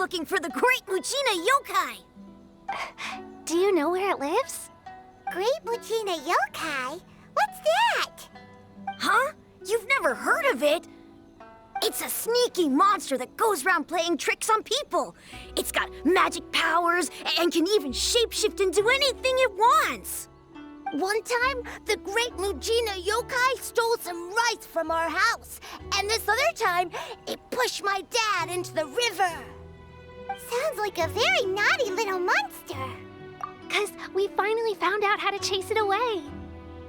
looking for the Great Muchina Yokai. Do you know where it lives? Great Muchina Yokai? What's that? Huh? You've never heard of it? It's a sneaky monster that goes around playing tricks on people. It's got magic powers and can even shapeshift into anything it wants. One time, the Great Muchina Yokai stole some rice from our house. And this other time, it pushed my dad into the river. Sounds like a very naughty little monster. 'Cause we finally found out how to chase it away.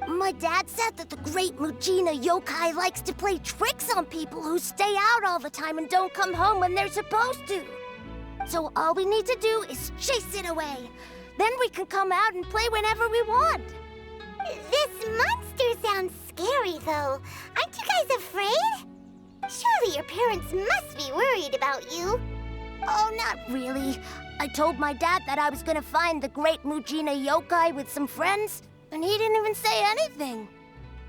My dad said that the Great Muchina Yokai likes to play tricks on people who stay out all the time and don't come home when they're supposed to. So all we need to do is chase it away. Then we can come out and play whenever we want. This monster sounds scary, though. Aren't you guys afraid? Surely your parents must be worried about you. Oh, not really. I told my dad that I was gonna find the Great Muchina Yokai with some friends, and he didn't even say anything.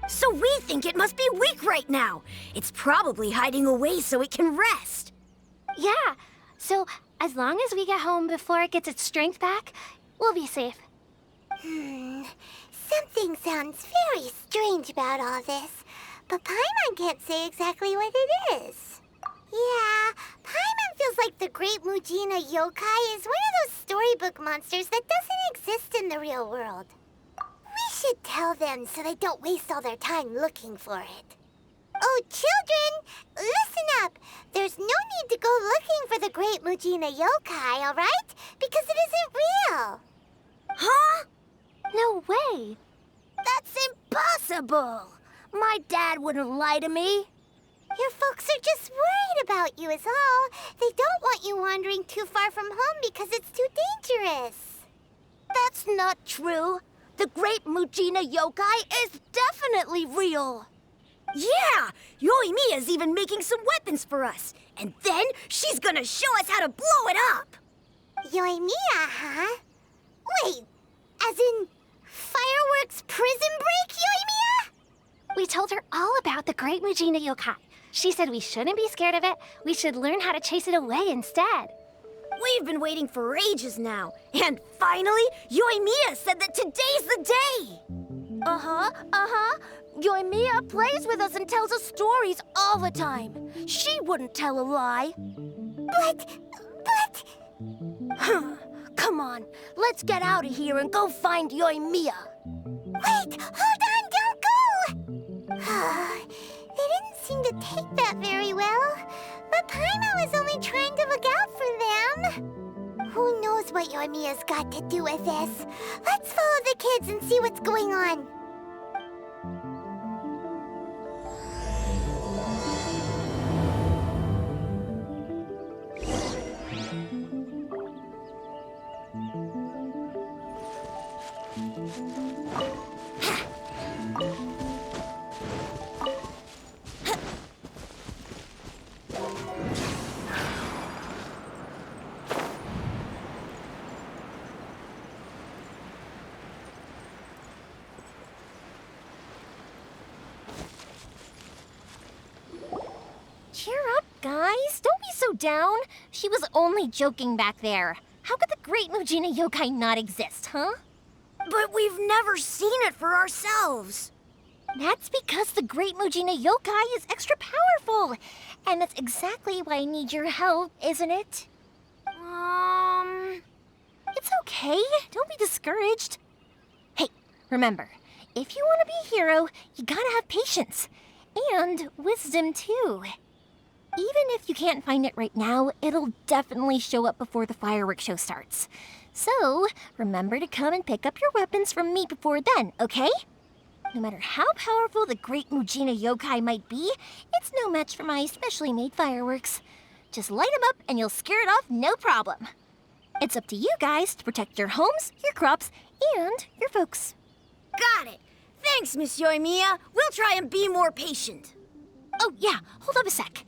So we think it must be weak right now. It's probably hiding away so it can rest. Yeah, so as long as we get home before it gets its strength back, we'll be safe. Something sounds very strange about all this, but Paimon can't say exactly what it is. Yeah, Paimon feels like the Great Muchina Yokai is one of those storybook monsters that doesn't exist in the real world. We should tell them so they don't waste all their time looking for it. Oh, children, listen up. There's no need to go looking for the Great Muchina Yokai, all right? Because it isn't real. Huh? No way. That's impossible. My dad wouldn't lie to me. Your folks are just worried about you is all. They don't want you wandering too far from home because it's too dangerous. That's not true. The Great Muchina Yokai is definitely real. Yeah! Yoimiya's even making some weapons for us. And then she's gonna show us how to blow it up! Yoimiya, huh? Wait, as in fireworks prison break, Yoimiya? We told her all about the Great Muchina Yokai. She said we shouldn't be scared of it. We should learn how to chase it away instead. We've been waiting for ages now. And finally, Yoimiya said that today's the day! Yoimiya plays with us and tells us stories all the time. She wouldn't tell a lie. But... Come on, let's get out of here and go find Yoimiya. Wait, hold on, don't go! They didn't seem to take that very well. But Paimon was only trying to look out for them. Who knows what Yoimiya's got to do with this? Let's follow the kids and see what's going on. Cheer up, guys. Don't be so down. She was only joking back there. How could the Great Muchina Yokai not exist, huh? But we've never seen it for ourselves. That's because the Great Muchina Yokai is extra powerful. And that's exactly why I need your help, isn't it? It's okay. Don't be discouraged. Hey, remember, if you want to be a hero, you gotta have patience. And wisdom, too. Even if you can't find it right now, it'll definitely show up before the fireworks show starts. So, remember to come and pick up your weapons from me before then, okay? No matter how powerful the Great Muchina Yokai might be, it's no match for my specially made fireworks. Just light them up and you'll scare it off no problem. It's up to you guys to protect your homes, your crops, and your folks. Got it. Thanks, Miss Yoimiya. We'll try and be more patient. Oh, yeah, hold up a sec.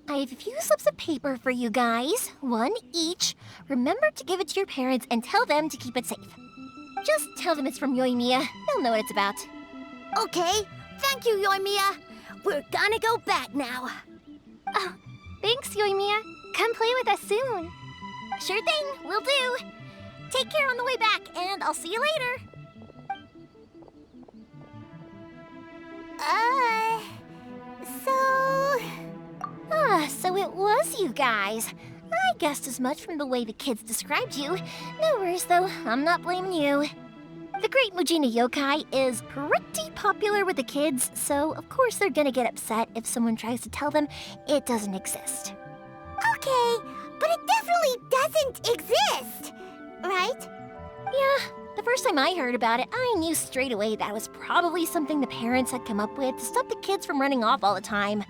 I have a few slips of paper for you guys, one each. Remember to give it to your parents and tell them to keep it safe. Just tell them it's from Yoimiya. They'll know what it's about. Okay, thank you, Yoimiya. We're gonna go back now. Oh, thanks, Yoimiya. Come play with us soon. Sure thing, will do. Take care on the way back, and I'll see you later. So it was you guys. I guessed as much from the way the kids described you. No worries, though. I'm not blaming you. The Great Mujina Yokai is pretty popular with the kids, so of course they're gonna get upset if someone tries to tell them it doesn't exist. Okay, but it definitely doesn't exist, right? Yeah, the first time I heard about it, I knew straight away that was probably something the parents had come up with to stop the kids from running off all the time.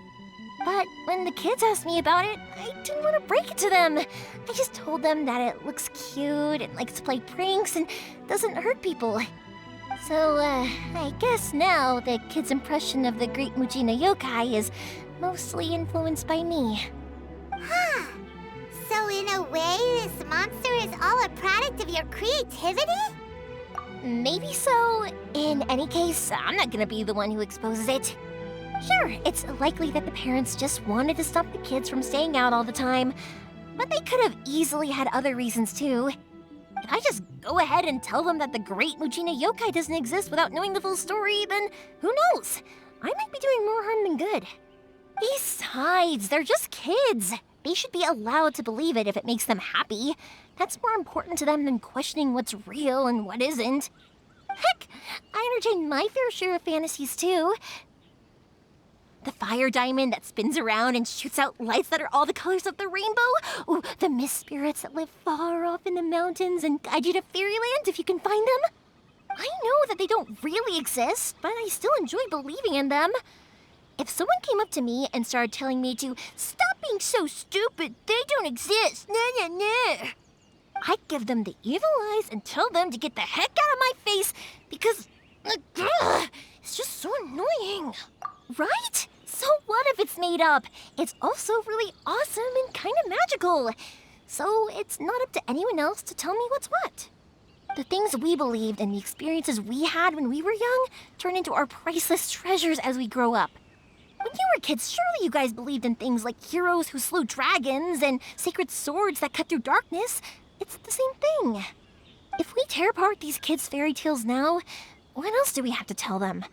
But when the kids asked me about it, I didn't want to break it to them. I just told them that it looks cute and likes to play pranks and doesn't hurt people. So, I guess now the kids' impression of the Great Mujina Yokai is mostly influenced by me. Huh. So in a way, this monster is all a product of your creativity? Maybe so. In any case, I'm not gonna be the one who exposes it. Sure, it's likely that the parents just wanted to stop the kids from staying out all the time, but they could have easily had other reasons too. If I just go ahead and tell them that the Great Mujina Yokai doesn't exist without knowing the full story, then who knows? I might be doing more harm than good. Besides, they're just kids. They should be allowed to believe it if it makes them happy. That's more important to them than questioning what's real and what isn't. Heck, I entertain my fair share of fantasies too. The fire diamond that spins around and shoots out lights that are all the colors of the rainbow. Ooh, the mist spirits that live far off in the mountains and guide you to fairyland if you can find them. I know that they don't really exist, but I still enjoy believing in them. If someone came up to me and started telling me to stop being so stupid, they don't exist, nah. I'd give them the evil eyes and tell them to get the heck out of my face because, it's just so annoying. Right? So what if it's made up? It's also really awesome and kind of magical. So it's not up to anyone else to tell me what's what. The things we believed and the experiences we had when we were young turn into our priceless treasures as we grow up. When you were kids, surely you guys believed in things like heroes who slew dragons and sacred swords that cut through darkness. It's the same thing. If we tear apart these kids' fairy tales now, what else do we have to tell them?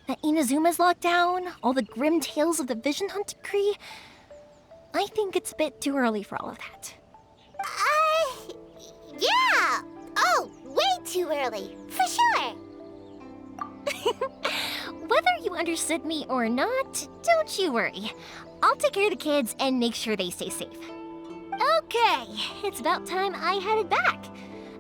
That Inazuma's locked down, all the grim tales of the Vision Hunt decree? I think it's a bit too early for all of that. Yeah! Oh, way too early, for sure! Whether you understood me or not, don't you worry. I'll take care of the kids and make sure they stay safe. Okay, it's about time I headed back.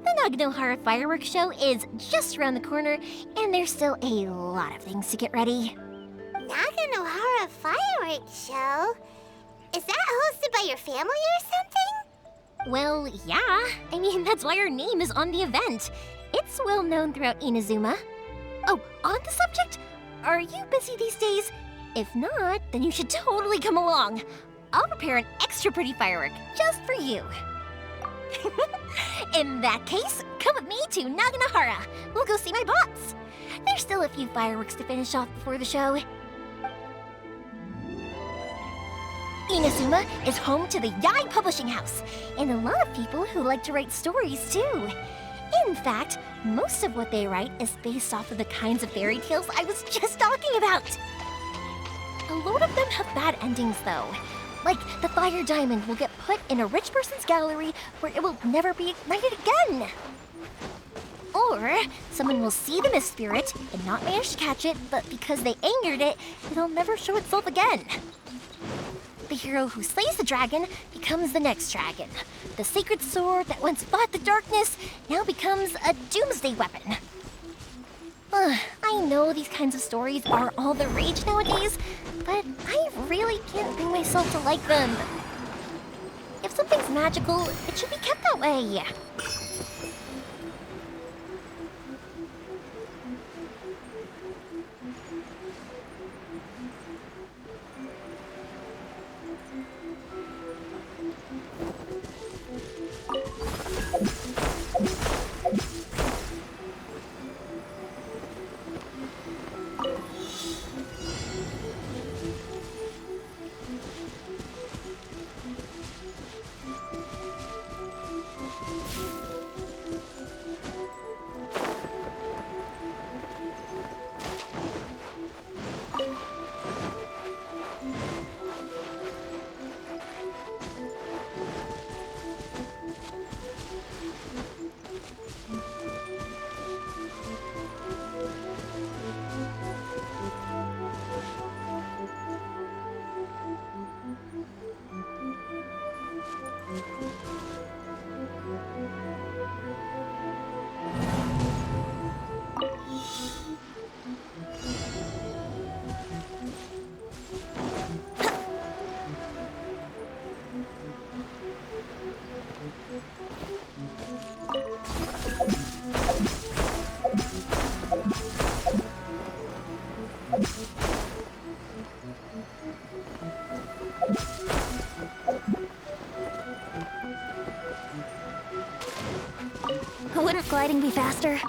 The Naganohara fireworks show is just around the corner, and there's still a lot of things to get ready. Naganohara fireworks show? Is that hosted by your family or something? Well, yeah. I mean, that's why our name is on the event. It's well known throughout Inazuma. Oh, on the subject, are you busy these days? If not, then you should totally come along. I'll prepare an extra pretty firework just for you. In that case, come with me to Naganohara. We'll go see my boss. There's still a few fireworks to finish off before the show. Inazuma is home to the Yai Publishing House, and a lot of people who like to write stories too. In fact, most of what they write is based off of the kinds of fairy tales I was just talking about. A lot of them have bad endings though. Like, the fire diamond will get put in a rich person's gallery where it will never be ignited again. Or, someone will see the mist spirit and not manage to catch it, but because they angered it, it'll never show itself again. The hero who slays the dragon becomes the next dragon. The sacred sword that once fought the darkness now becomes a doomsday weapon. I know these kinds of stories are all the rage nowadays, but I really can't bring myself to like them. If something's magical, it should be kept that way. gliding be faster?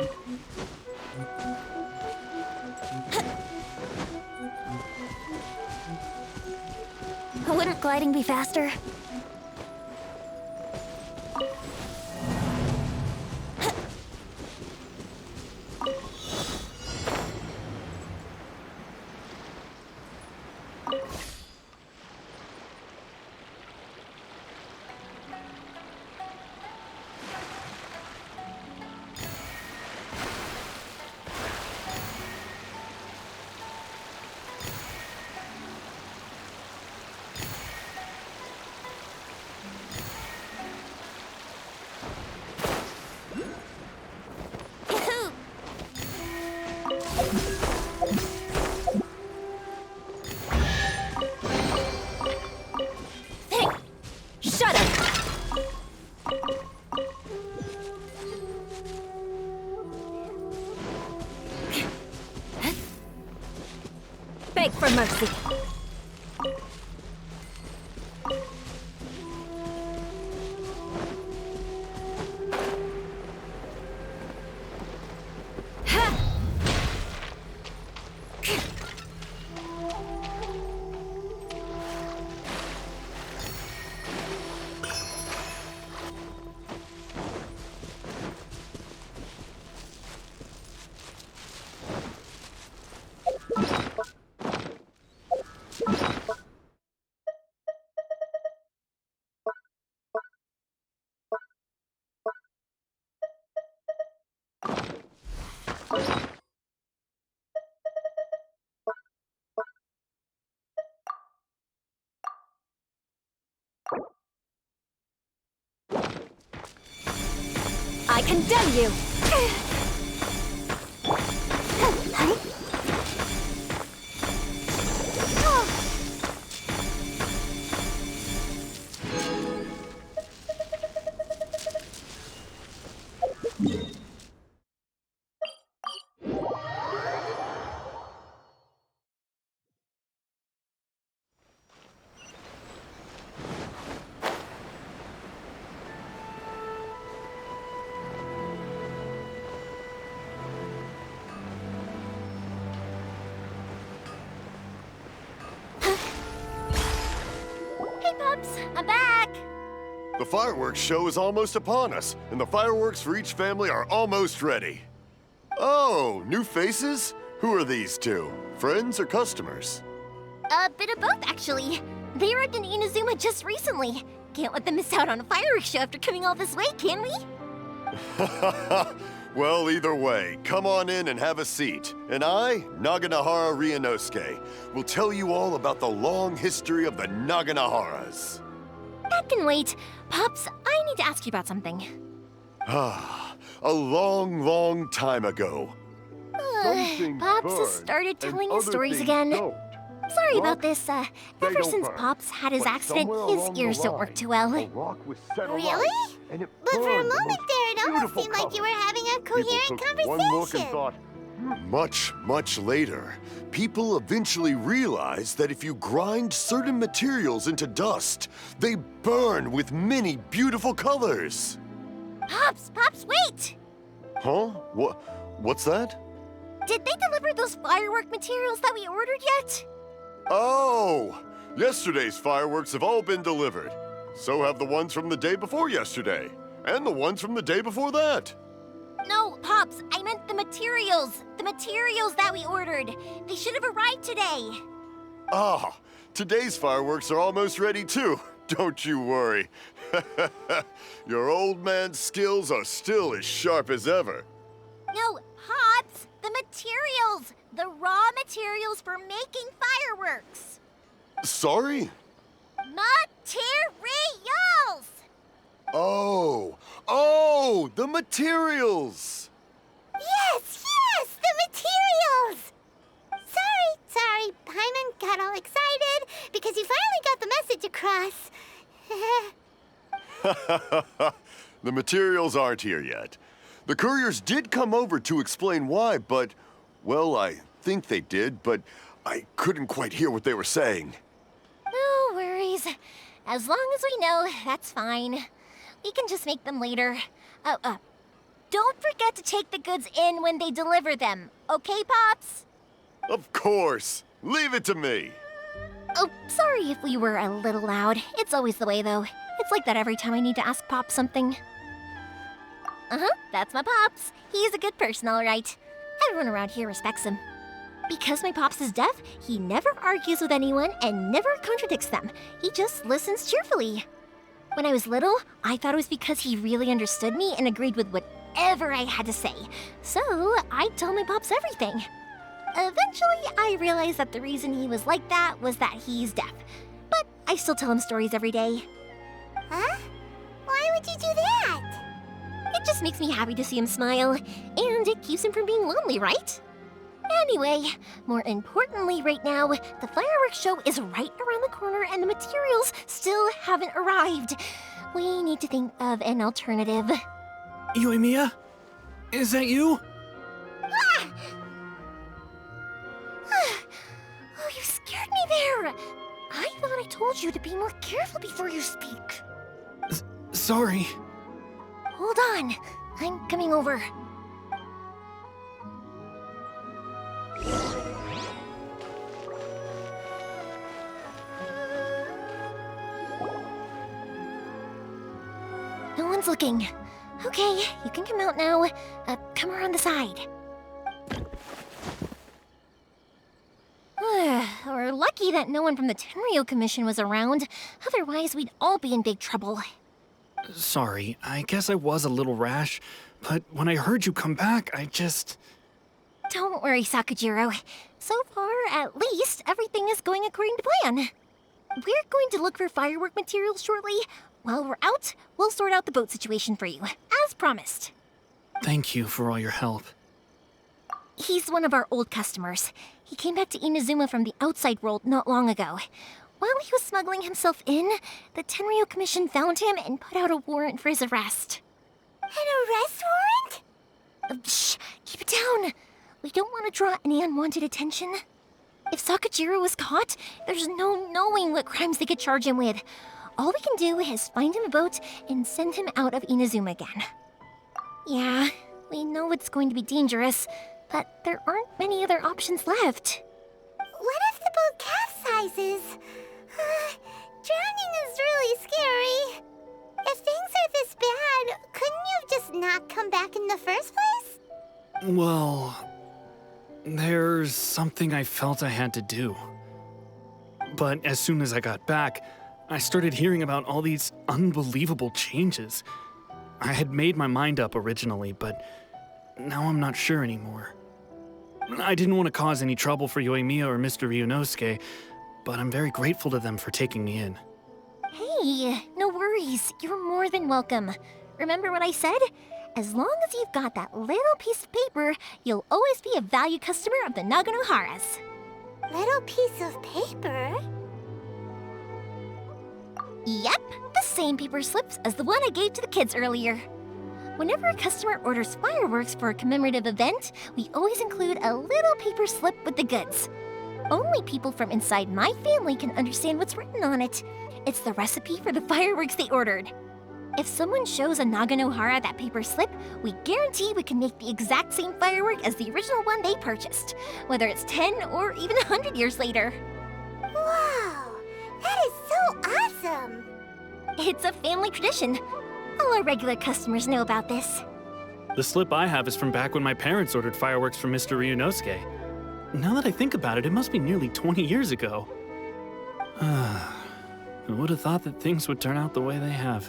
Wouldn't gliding be faster? Shut up! Beg for mercy. I condemn you! I'm back! The fireworks show is almost upon us, and the fireworks for each family are almost ready. Oh, new faces? Who are these two? Friends or customers? A bit of both, actually. They arrived in Inazuma just recently. Can't let them miss out on a fireworks show after coming all this way, can we? Well, either way, come on in and have a seat. And I, Naganahara Ryunosuke, will tell you all about the long history of the Naganaharas. That can wait. Pops, I need to ask you about something. Ah, a long, long time ago. Pops has started telling his stories again. Sorry about this. Ever since Pops had his accident, his ears don't work too well. Really? But for a moment there, it almost seemed like you were having a coherent conversation. Much, much later, people eventually realized that if you grind certain materials into dust, they burn with many beautiful colors. Pops, wait! Huh? What's that? Did they deliver those firework materials that we ordered yet? Oh! Yesterday's fireworks have all been delivered. So have the ones from the day before yesterday. And the ones from the day before that. No, Pops, I meant the materials. The materials that we ordered. They should have arrived today. Ah, today's fireworks are almost ready too. Don't you worry. Your old man's skills are still as sharp as ever. No, Pops, the materials. The raw materials for making fireworks. Sorry? Materials! Oh, the materials! Yes, the materials! Sorry, Paimon got all excited because you finally got the message across. The materials aren't here yet. The couriers did come over to explain why, but, well, I think they did, but I couldn't quite hear what they were saying. No worries. As long as we know, that's fine. We can just make them later. don't forget to take the goods in when they deliver them. Okay, Pops? Of course. Leave it to me. Oh, sorry if we were a little loud. It's always the way, though. It's like that every time I need to ask Pop something. That's my Pops. He's a good person, all right. Everyone around here respects him. Because my Pops is deaf, he never argues with anyone and never contradicts them. He just listens cheerfully. When I was little, I thought it was because he really understood me and agreed with whatever I had to say. So I'd tell my Pops everything. Eventually, I realized that the reason he was like that was that he's deaf. But I still tell him stories every day. Huh? Why would you do that? It just makes me happy to see him smile, and it keeps him from being lonely, right? Anyway, more importantly right now, the fireworks show is right around the corner and the materials still haven't arrived. We need to think of an alternative. Yoimiya? Is that you? Oh, you scared me there! I thought I told you to be more careful before you speak. Sorry. Hold on, I'm coming over. No one's looking. Okay, you can come out now. Come around the side. We're lucky that no one from the Tenryo Commission was around. Otherwise, we'd all be in big trouble. Sorry, I guess I was a little rash, but when I heard you come back, I just... Don't worry, Sakujiro. So far, at least, everything is going according to plan. We're going to look for firework materials shortly. While we're out, we'll sort out the boat situation for you, as promised. Thank you for all your help. He's one of our old customers. He came back to Inazuma from the outside world not long ago. While he was smuggling himself in, the Tenryo Commission found him and put out a warrant for his arrest. An arrest warrant? Shh! Keep it down! We don't want to draw any unwanted attention. If Sakujiro was caught, there's no knowing what crimes they could charge him with. All we can do is find him a boat and send him out of Inazuma again. Yeah, we know it's going to be dangerous, but there aren't many other options left. What if the boat capsizes? Drowning is really scary. If things are this bad, couldn't you have just not come back in the first place? Well, there's something I felt I had to do. But as soon as I got back, I started hearing about all these unbelievable changes. I had made my mind up originally, but now I'm not sure anymore. I didn't want to cause any trouble for Yoimiya or Mr. Ryunosuke, but I'm very grateful to them for taking me in. Hey, no worries. You're more than welcome. Remember what I said? As long as you've got that little piece of paper, you'll always be a valued customer of the Naganoharas. Little piece of paper? Yep, the same paper slips as the one I gave to the kids earlier. Whenever a customer orders fireworks for a commemorative event, we always include a little paper slip with the goods. Only people from inside my family can understand what's written on it. It's the recipe for the fireworks they ordered. If someone shows a Naganohara that paper slip, we guarantee we can make the exact same firework as the original one they purchased, whether it's 10 or even 100 years later. Wow, that is so awesome! It's a family tradition. All our regular customers know about this. The slip I have is from back when my parents ordered fireworks from Mr. Ryunosuke. Now that I think about it, it must be nearly 20 years ago. Who would have thought that things would turn out the way they have?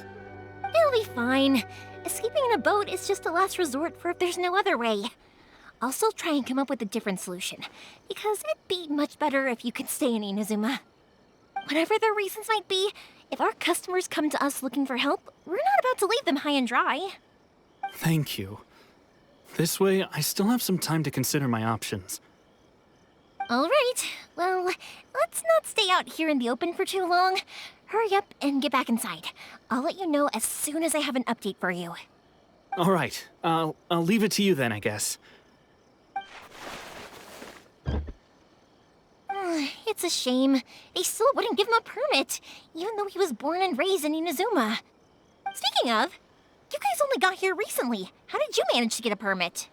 It'll be fine. Escaping in a boat is just a last resort for if there's no other way. I'll still try and come up with a different solution, because it'd be much better if you could stay in Inazuma. Whatever their reasons might be, if our customers come to us looking for help, we're not about to leave them high and dry. Thank you. This way, I still have some time to consider my options. All right, well, let's not stay out here in the open for too long. Hurry up and get back inside. I'll let you know as soon as I have an update for you. All right, I'll leave it to you then, I guess. It's a shame. They still wouldn't give him a permit, even though he was born and raised in Inazuma. Speaking of, You guys only got here recently. How did you manage to get a permit?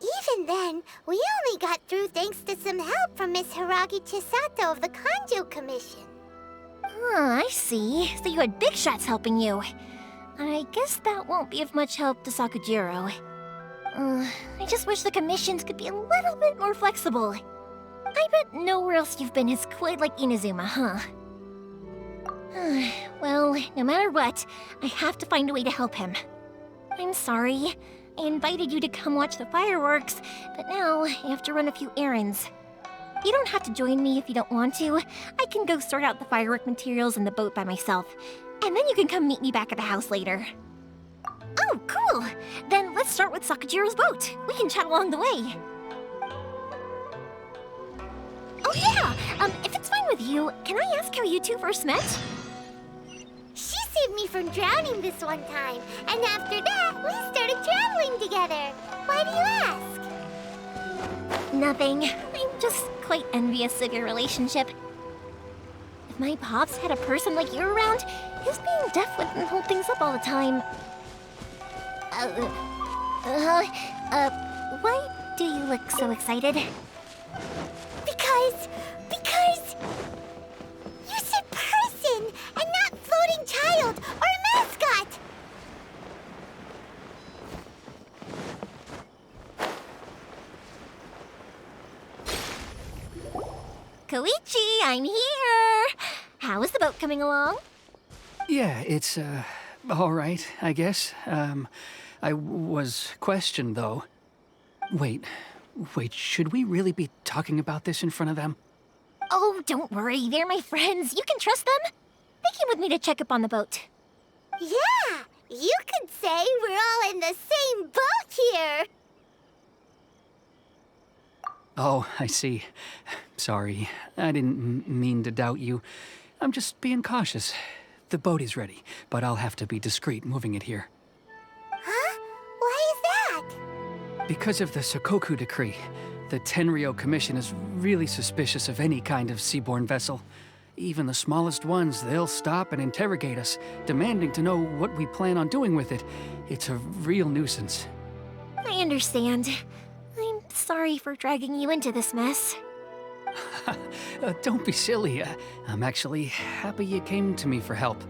Even then, we only got through thanks to some help from Miss Hiragi Chisato of the Kanjo Commission. I see. So you had big shots helping you. I guess that won't be of much help to Sakujiro. I just wish the commissions could be a little bit more flexible. I bet nowhere else you've been is quite like Inazuma, huh? Well, no matter what, I have to find a way to help him. I'm sorry. I invited you to come watch the fireworks, but now I have to run a few errands. You don't have to join me if you don't want to. I can go sort out the firework materials in the boat by myself, and then you can come meet me back at the house later. Oh, cool! Then let's start with Sakujiro's boat. We can chat along the way. Oh yeah! If it's fine with you, can I ask how you two first met? She saved me from drowning this one time, and after that, we started traveling together. Why do you ask? Nothing. I'm just quite envious of your relationship. If my pops had a person like you around, his being deaf wouldn't hold things up all the time. Why do you look so excited? Because you said person and not floating child or mascot. Koichi, I'm here! How is the boat coming along? Yeah, it's, all right, I guess. I was questioned, though. Wait, should we really be talking about this in front of them? Oh, don't worry, they're my friends. You can trust them. They came with me to check up on the boat. Yeah, you could say we're all in the same boat here. Oh, I see. Sorry, I didn't mean to doubt you. I'm just being cautious. The boat is ready, but I'll have to be discreet moving it here. Huh? Why is that? Because of the Sokoku Decree, the Tenryo Commission is really suspicious of any kind of seaborne vessel. Even the smallest ones, they'll stop and interrogate us, demanding to know what we plan on doing with it. It's a real nuisance. I understand. I'm sorry for dragging you into this mess. Don't be silly. I'm actually happy you came to me for help.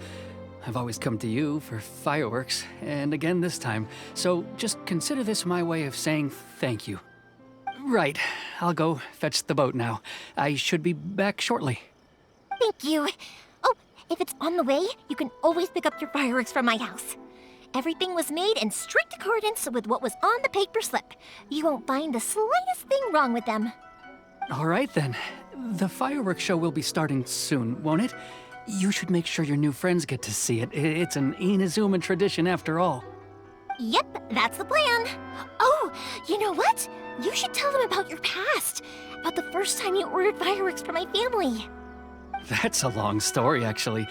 I've always come to you for fireworks, and again this time, so just consider this my way of saying thank you. Right, I'll go fetch the boat now. I should be back shortly. Thank you. Oh, if it's on the way, you can always pick up your fireworks from my house. Everything was made in strict accordance with what was on the paper slip. You won't find the slightest thing wrong with them. All right then. The fireworks show will be starting soon, won't it? You should make sure your new friends get to see it. It's an Inazuma tradition after all. Yep, that's the plan. Oh, you know what? You should tell them about your past. About the first time you ordered fireworks for my family. That's a long story, actually.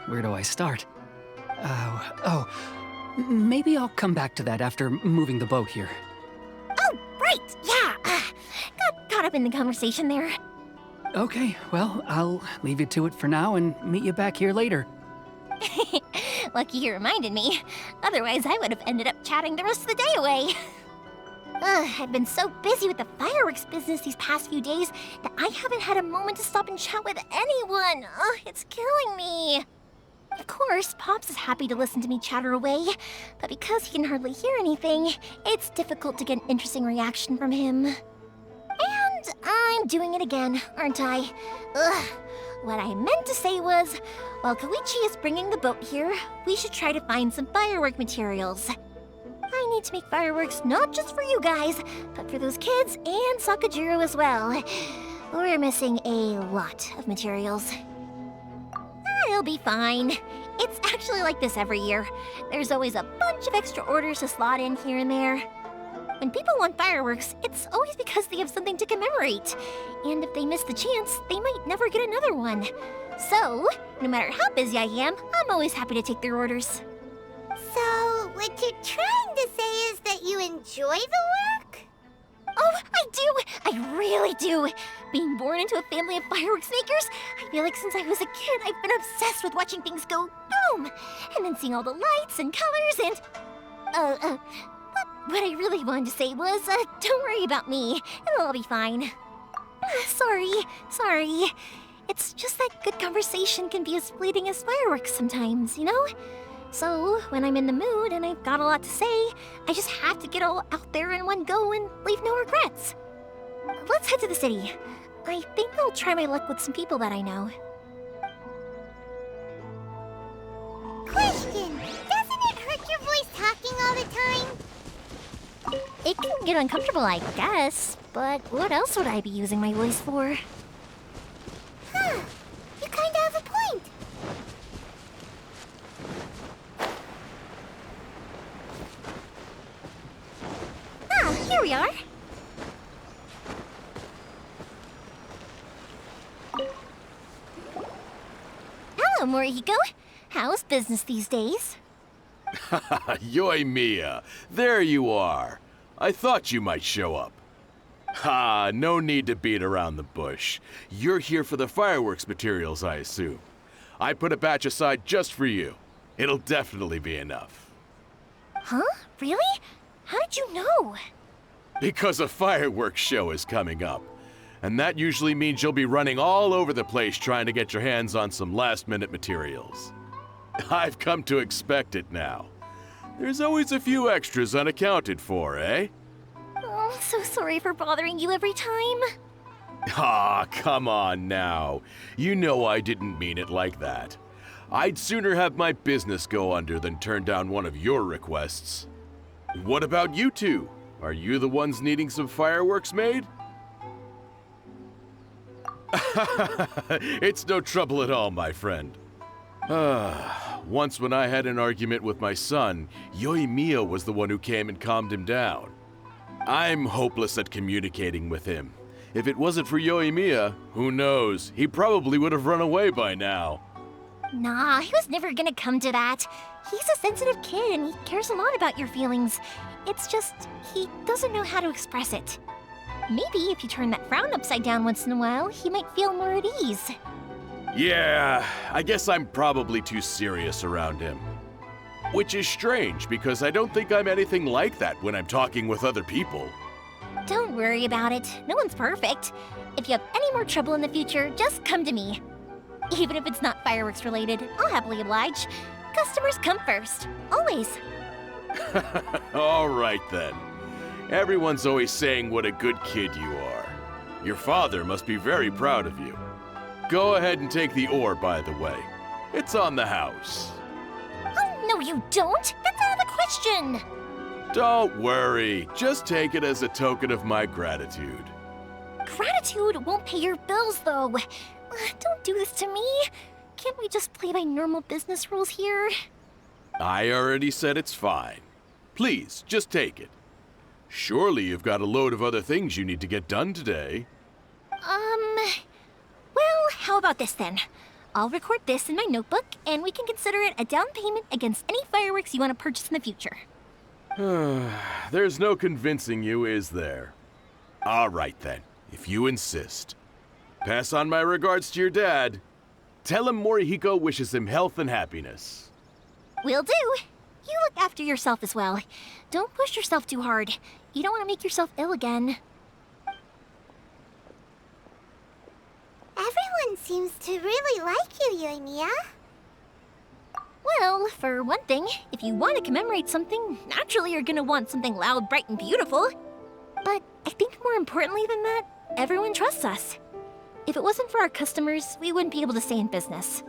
Where do I start? Maybe I'll come back to that after moving the boat here. Oh, right, yeah. Got caught up in the conversation there. Okay, well, I'll leave you to it for now and meet you back here later. Lucky you reminded me. Otherwise, I would have ended up chatting the rest of the day away. I've been so busy with the fireworks business these past few days that I haven't had a moment to stop and chat with anyone. It's killing me. Of course, Pops is happy to listen to me chatter away, but because he can hardly hear anything, it's difficult to get an interesting reaction from him. And I'm doing it again, aren't I? What I meant to say was, while Koichi is bringing the boat here, we should try to find some firework materials. I need to make fireworks not just for you guys, but for those kids and Sakujiro as well. We're missing a lot of materials. It'll be fine. It's actually like this every year. There's always a bunch of extra orders to slot in here and there. When people want fireworks, it's always because they have something to commemorate. And if they miss the chance, they might never get another one. So, no matter how busy I am, I'm always happy to take their orders. So, what you're trying to say is that you enjoy the work? Oh, I do! I really do! Being born into a family of fireworks makers, I feel like since I was a kid, I've been obsessed with watching things go home. And then seeing all the lights and colors and... What I really wanted to say was, don't worry about me. It'll all be fine. Sorry. It's just that good conversation can be as fleeting as fireworks sometimes, you know? So, when I'm in the mood and I've got a lot to say, I just have to get all out there in one go and leave no regrets. Let's head to the city. I think I'll try my luck with some people that I know. Question! Doesn't it hurt your voice talking all the time? It can get uncomfortable, I guess, but what else would I be using my voice for? Huh. You kinda have a point. Ah, here we are. Hello, Morihiko. How's business these days? Yoimiya, there you are. I thought you might show up. Ha, no need to beat around the bush. You're here for the fireworks materials, I assume. I put a batch aside just for you. It'll definitely be enough. Huh? Really? How did you know? Because a fireworks show is coming up. And that usually means you'll be running all over the place trying to get your hands on some last-minute materials. I've come to expect it now. There's always a few extras unaccounted for, eh? Oh, so sorry for bothering you every time. Ah, come on now. You know I didn't mean it like that. I'd sooner have my business go under than turn down one of your requests. What about you two? Are you the ones needing some fireworks made? It's no trouble at all, my friend. Once when I had an argument with my son, Yoimiya was the one who came and calmed him down. I'm hopeless at communicating with him. If it wasn't for Yoimiya, who knows, he probably would have run away by now. Nah, he was never gonna come to that. He's a sensitive kid and he cares a lot about your feelings. It's just, he doesn't know how to express it. Maybe if you turn that frown upside down once in a while, he might feel more at ease. Yeah, I guess I'm probably too serious around him. Which is strange, because I don't think I'm anything like that when I'm talking with other people. Don't worry about it. No one's perfect. If you have any more trouble in the future, just come to me. Even if it's not fireworks related, I'll happily oblige. Customers come first. Always. All right then. Everyone's always saying what a good kid you are. Your father must be very proud of you. Go ahead and take the ore, by the way. It's on the house. Oh, no you don't! That's out of the question! Don't worry. Just take it as a token of my gratitude. Gratitude won't pay your bills, though. Don't do this to me. Can't we just play by normal business rules here? I already said it's fine. Please, just take it. Surely you've got a load of other things you need to get done today. Well, how about this then? I'll record this in my notebook, and we can consider it a down payment against any fireworks you want to purchase in the future. There's no convincing you, is there? All right then, if you insist. Pass on my regards to your dad. Tell him Morihiko wishes him health and happiness. Will do. You look after yourself as well. Don't push yourself too hard. You don't want to make yourself ill again. Everyone seems to really like you, Yoimiya. Well, for one thing, if you want to commemorate something, naturally you're gonna want something loud, bright, and beautiful. But I think more importantly than that, everyone trusts us. If it wasn't for our customers, we wouldn't be able to stay in business.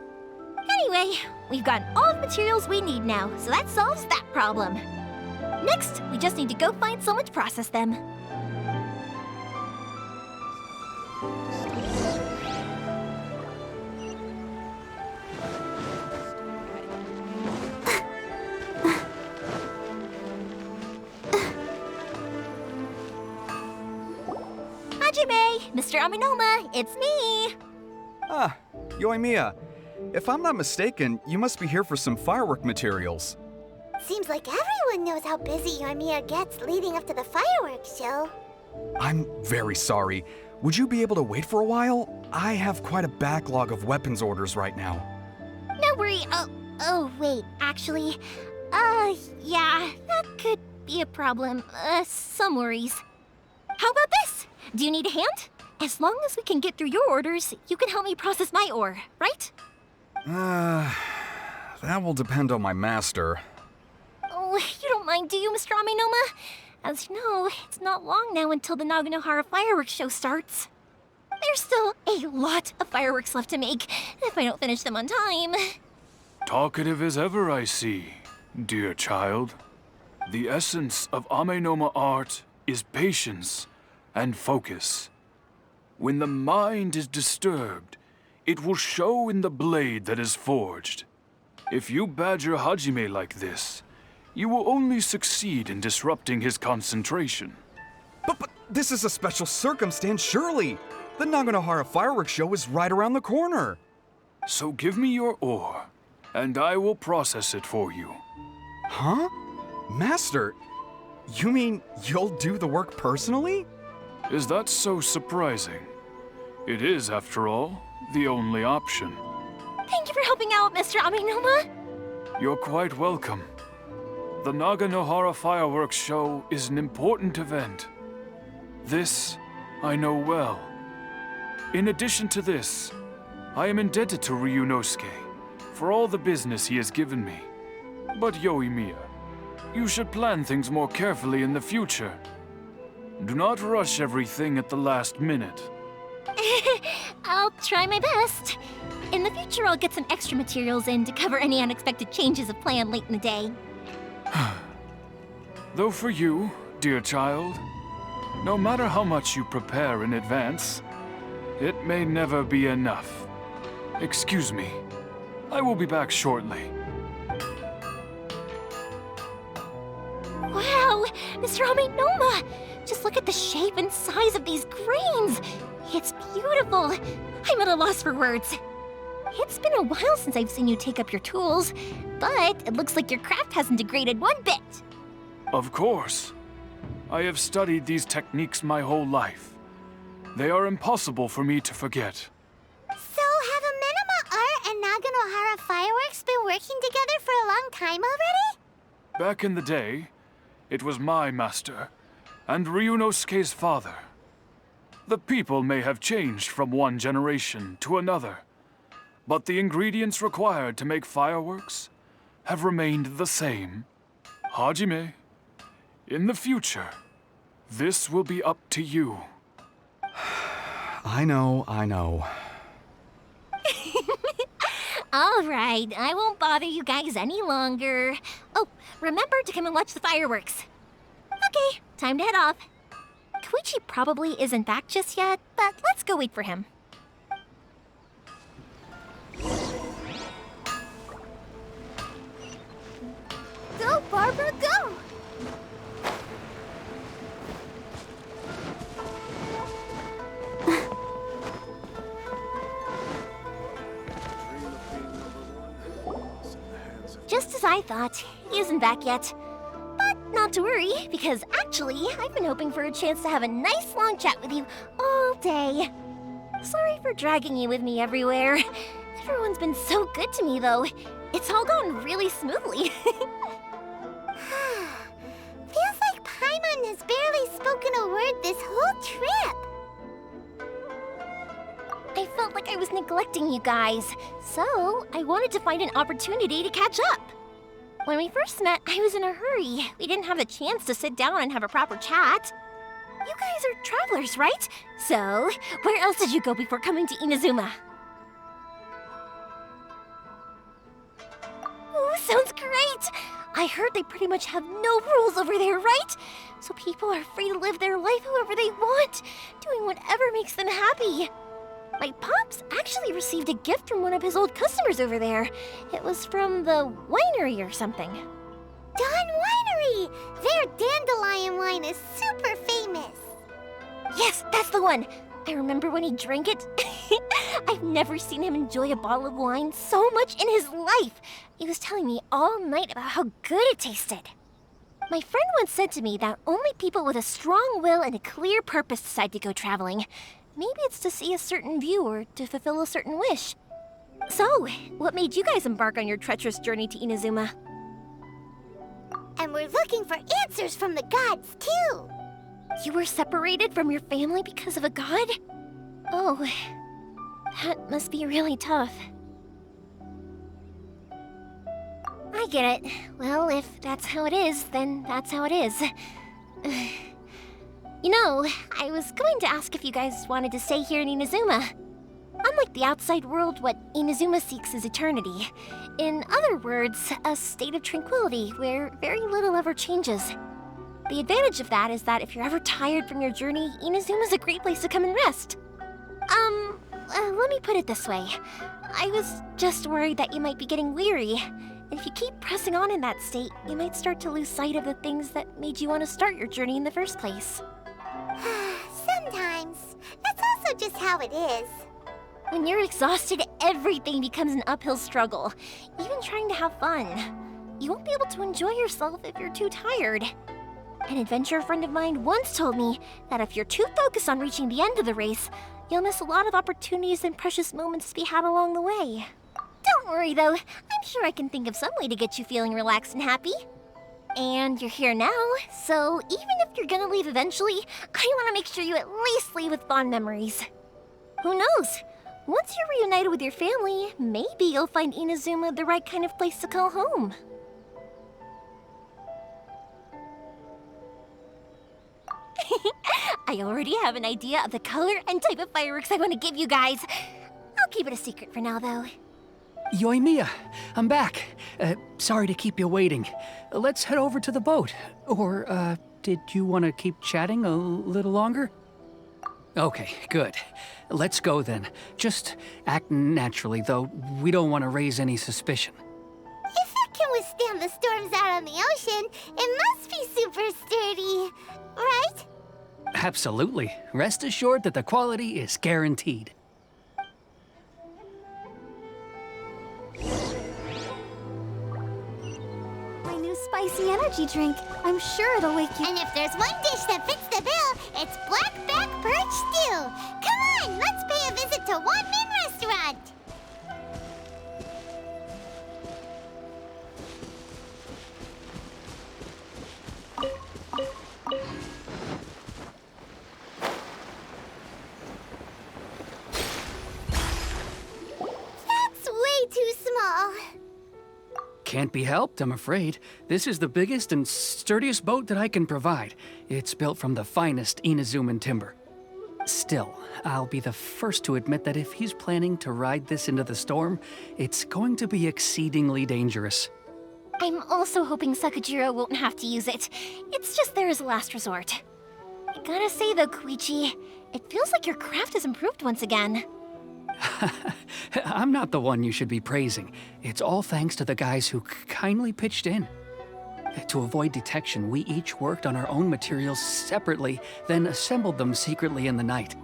Anyway, we've gotten all the materials we need now, so that solves that problem. Next, we just need to go find someone to process them. Hajime! Mr. Aminoma, it's me! Ah, Yoimiya. If I'm not mistaken, you must be here for some firework materials. Seems like everyone knows how busy Yoimiya gets leading up to the fireworks show. I'm very sorry. Would you be able to wait for a while? I have quite a backlog of weapons orders right now. No worry, Oh, wait, actually, yeah, that could be a problem. Some worries. How about this? Do you need a hand? As long as we can get through your orders, you can help me process my ore, right? That will depend on my master. Oh, you don't mind, do you, Mr. Amenoma? As you know, it's not long now until the Naganohara fireworks show starts. There's still a lot of fireworks left to make, if I don't finish them on time. Talkative as ever, I see, dear child. The essence of Amenoma art is patience and focus. When the mind is disturbed, it will show in the blade that is forged. If you badger Hajime like this, you will only succeed in disrupting his concentration. But this is a special circumstance, surely. The Naganohara fireworks show is right around the corner. So give me your ore, and I will process it for you. Huh? Master, you mean you'll do the work personally? Is that so surprising? It is, after all, the only option. Thank you for helping out, Mr. Amenoma. You're quite welcome. The Naganohara fireworks show is an important event. This I know well. In addition to this, I am indebted to Ryunosuke for all the business he has given me. But Yoimiya, you should plan things more carefully in the future. Do not rush everything at the last minute. I'll try my best. In the future, I'll get some extra materials in to cover any unexpected changes of plan late in the day. Though for you, dear child, no matter how much you prepare in advance, it may never be enough. Excuse me. I will be back shortly. Wow, Mr. Amenoma! Just look at the shape and size of these grains! It's beautiful! I'm at a loss for words. It's been a while since I've seen you take up your tools, but it looks like your craft hasn't degraded one bit. Of course. I have studied these techniques my whole life. They are impossible for me to forget. So, have Amenoma Art and Naganohara Fireworks been working together for a long time already? Back in the day, it was my master, and Ryunosuke's father. The people may have changed from one generation to another, but the ingredients required to make fireworks have remained the same. Hajime, in the future, this will be up to you. I know. All right, I won't bother you guys any longer. Oh, remember to come and watch the fireworks. Okay, time to head off. Koichi probably isn't back just yet, but let's go wait for him. Go, Barbara, go! Just as I thought, he isn't back yet. But not to worry, because actually, I've been hoping for a chance to have a nice long chat with you all day. Sorry for dragging you with me everywhere. Everyone's been so good to me, though. It's all gone really smoothly. Feels like Paimon has barely spoken a word this whole trip. I felt like I was neglecting you guys, so I wanted to find an opportunity to catch up. When we first met, I was in a hurry. We didn't have the chance to sit down and have a proper chat. You guys are travelers, right? So, where else did you go before coming to Inazuma? Ooh, sounds great! I heard they pretty much have no rules over there, right? So people are free to live their life however they want, doing whatever makes them happy. My pops actually received a gift from one of his old customers over there. It was from the winery or something. Dawn Winery! Their dandelion wine is super famous. Yes, that's the one. I remember when he drank it. I've never seen him enjoy a bottle of wine so much in his life. He was telling me all night about how good it tasted. My friend once said to me that only people with a strong will and a clear purpose decide to go traveling. Maybe it's to see a certain view or to fulfill a certain wish. So, what made you guys embark on your treacherous journey to Inazuma? And we're looking for answers from the gods, too. You were separated from your family because of a god? Oh, that must be really tough. I get it. Well, if that's how it is, then that's how it is. You know, I was going to ask if you guys wanted to stay here in Inazuma. Unlike the outside world, what Inazuma seeks is eternity. In other words, a state of tranquility where very little ever changes. The advantage of that is that if you're ever tired from your journey, Inazuma's a great place to come and rest. Let me put it this way. I was just worried that you might be getting weary. And if you keep pressing on in that state, you might start to lose sight of the things that made you want to start your journey in the first place. Sometimes. That's also just how it is. When you're exhausted, everything becomes an uphill struggle. Even trying to have fun. You won't be able to enjoy yourself if you're too tired. An adventurer friend of mine once told me that if you're too focused on reaching the end of the race, you'll miss a lot of opportunities and precious moments to be had along the way. Don't worry though, I'm sure I can think of some way to get you feeling relaxed and happy. And you're here now, so even if you're gonna leave eventually, I want to make sure you at least leave with fond memories. Who knows? Once you're reunited with your family, maybe you'll find Inazuma the right kind of place to call home. I already have an idea of the color and type of fireworks I want to give you guys. I'll keep it a secret for now, though. Yoimiya, I'm back. Sorry to keep you waiting. Let's head over to the boat. Or, did you want to keep chatting a little longer? Okay, good. Let's go then. Just act naturally, though we don't want to raise any suspicion. If it can withstand the storms out on the ocean, it must be super sturdy, right? Absolutely. Rest assured that the quality is guaranteed. My new spicy energy drink. I'm sure it'll wake you. And if there's one dish that fits the bill, it's blackback perch stew. Come on, let's pay a visit to One Min Restaurant. That's way too small. Can't be helped, I'm afraid. This is the biggest and sturdiest boat that I can provide. It's built from the finest Inazuman timber. Still, I'll be the first to admit that if he's planning to ride this into the storm, it's going to be exceedingly dangerous. I'm also hoping Sakajiro won't have to use it. It's just there as a last resort. I gotta say though, Koichi, it feels like your craft has improved once again. I'm not the one you should be praising. It's all thanks to the guys who kindly pitched in. To avoid detection, we each worked on our own materials separately, then assembled them secretly in the night.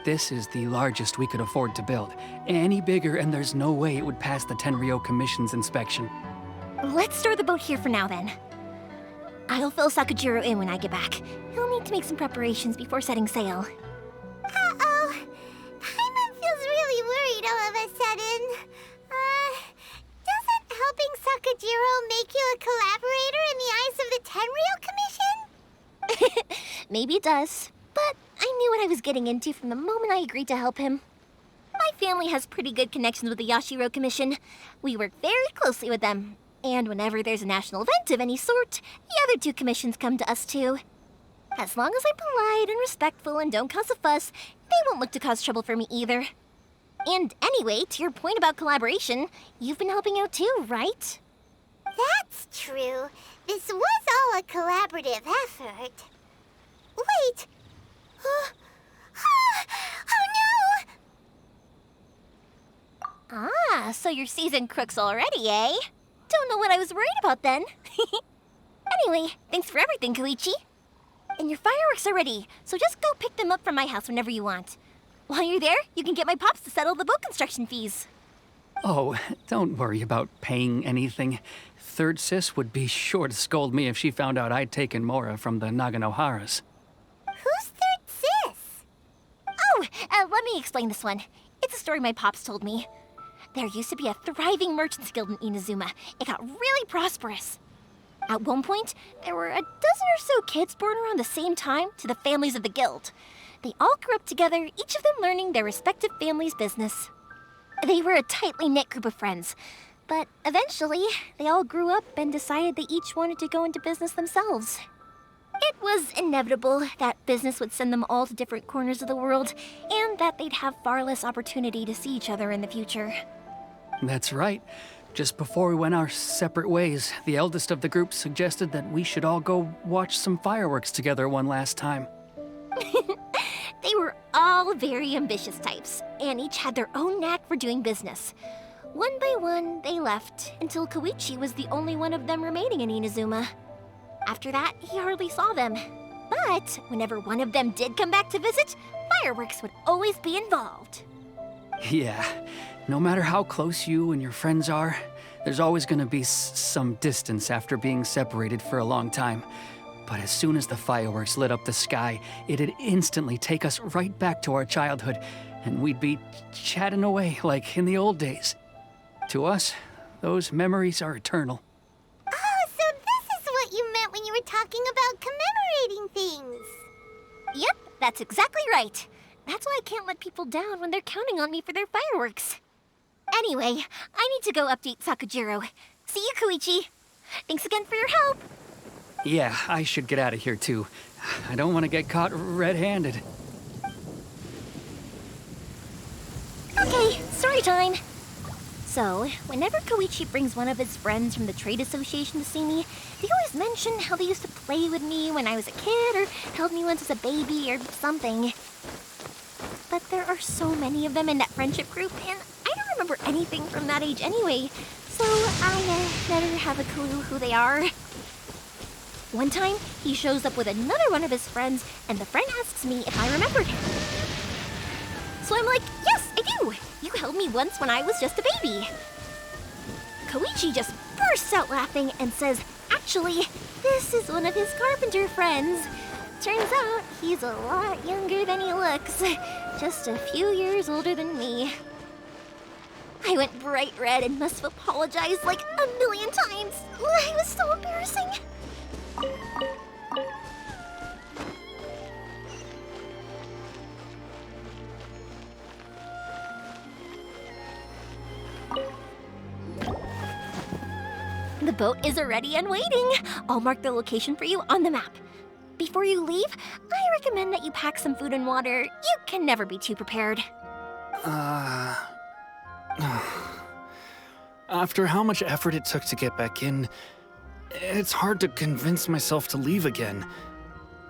This is the largest we could afford to build. Any bigger and there's no way it would pass the Tenryou Commission's inspection. Let's store the boat here for now then. I'll fill Sakajiro in when I get back. He'll need to make some preparations before setting sail. Uh-oh. Paimon feels really worried all of a sudden. Doesn't helping Sakajiro make you a collaborator in the eyes of the Tenryou Commission? Maybe it does, but I knew what I was getting into from the moment I agreed to help him. My family has pretty good connections with the Yashiro Commission. We work very closely with them. And whenever there's a national event of any sort, the other two commissions come to us too. As long as I'm polite and respectful and don't cause a fuss, they won't look to cause trouble for me either. And anyway, to your point about collaboration, you've been helping out too, right? That's true. This was all a collaborative effort. Wait! Oh no! Ah, so you're seasoned crooks already, eh? Don't know what I was worried about then. Anyway, thanks for everything, Koichi. And your fireworks are ready, so just go pick them up from my house whenever you want. While you're there, you can get my pops to settle the boat construction fees. Oh, don't worry about paying anything. Third Sis would be sure to scold me if she found out I'd taken Mora from the Naganoharas. Who's Third Sis? Oh, let me explain this one. It's a story my pops told me. There used to be a thriving merchants guild in Inazuma. It got really prosperous. At one point, there were a dozen or so kids born around the same time to the families of the guild. They all grew up together, each of them learning their respective family's business. They were a tightly knit group of friends, but eventually, they all grew up and decided they each wanted to go into business themselves. It was inevitable that business would send them all to different corners of the world, and that they'd have far less opportunity to see each other in the future. That's right. Just before we went our separate ways, the eldest of the group suggested that we should all go watch some fireworks together one last time. They were all very ambitious types, and each had their own knack for doing business. One by one, they left, until Koichi was the only one of them remaining in Inazuma. After that, he hardly saw them. But whenever one of them did come back to visit, fireworks would always be involved. Yeah, no matter how close you and your friends are, there's always gonna be some distance after being separated for a long time. But as soon as the fireworks lit up the sky, it'd instantly take us right back to our childhood, and we'd be chatting away like in the old days. To us, those memories are eternal. Oh, so this is what you meant when you were talking about commemorating things. Yep, that's exactly right. That's why I can't let people down when they're counting on me for their fireworks. Anyway, I need to go update Sakujiro. See you, Koichi. Thanks again for your help. Yeah, I should get out of here too. I don't want to get caught red-handed. Okay, story time. So, whenever Koichi brings one of his friends from the trade association to see me, they always mention how they used to play with me when I was a kid or held me once as a baby or something. But there are so many of them in that friendship group, and I don't remember anything from that age anyway, so I never have a clue who they are. One time, he shows up with another one of his friends, and the friend asks me if I remembered him. So I'm like, yes, I do! You held me once when I was just a baby. Koichi just bursts out laughing and says, actually, this is one of his carpenter friends. Turns out, he's a lot younger than he looks. Just a few years older than me. I went bright red and must have apologized like a million times. It was so embarrassing. The boat is ready and waiting. I'll mark the location for you on the map. Before you leave, I recommend that you pack some food and water. You can never be too prepared. After how much effort it took to get back in, it's hard to convince myself to leave again.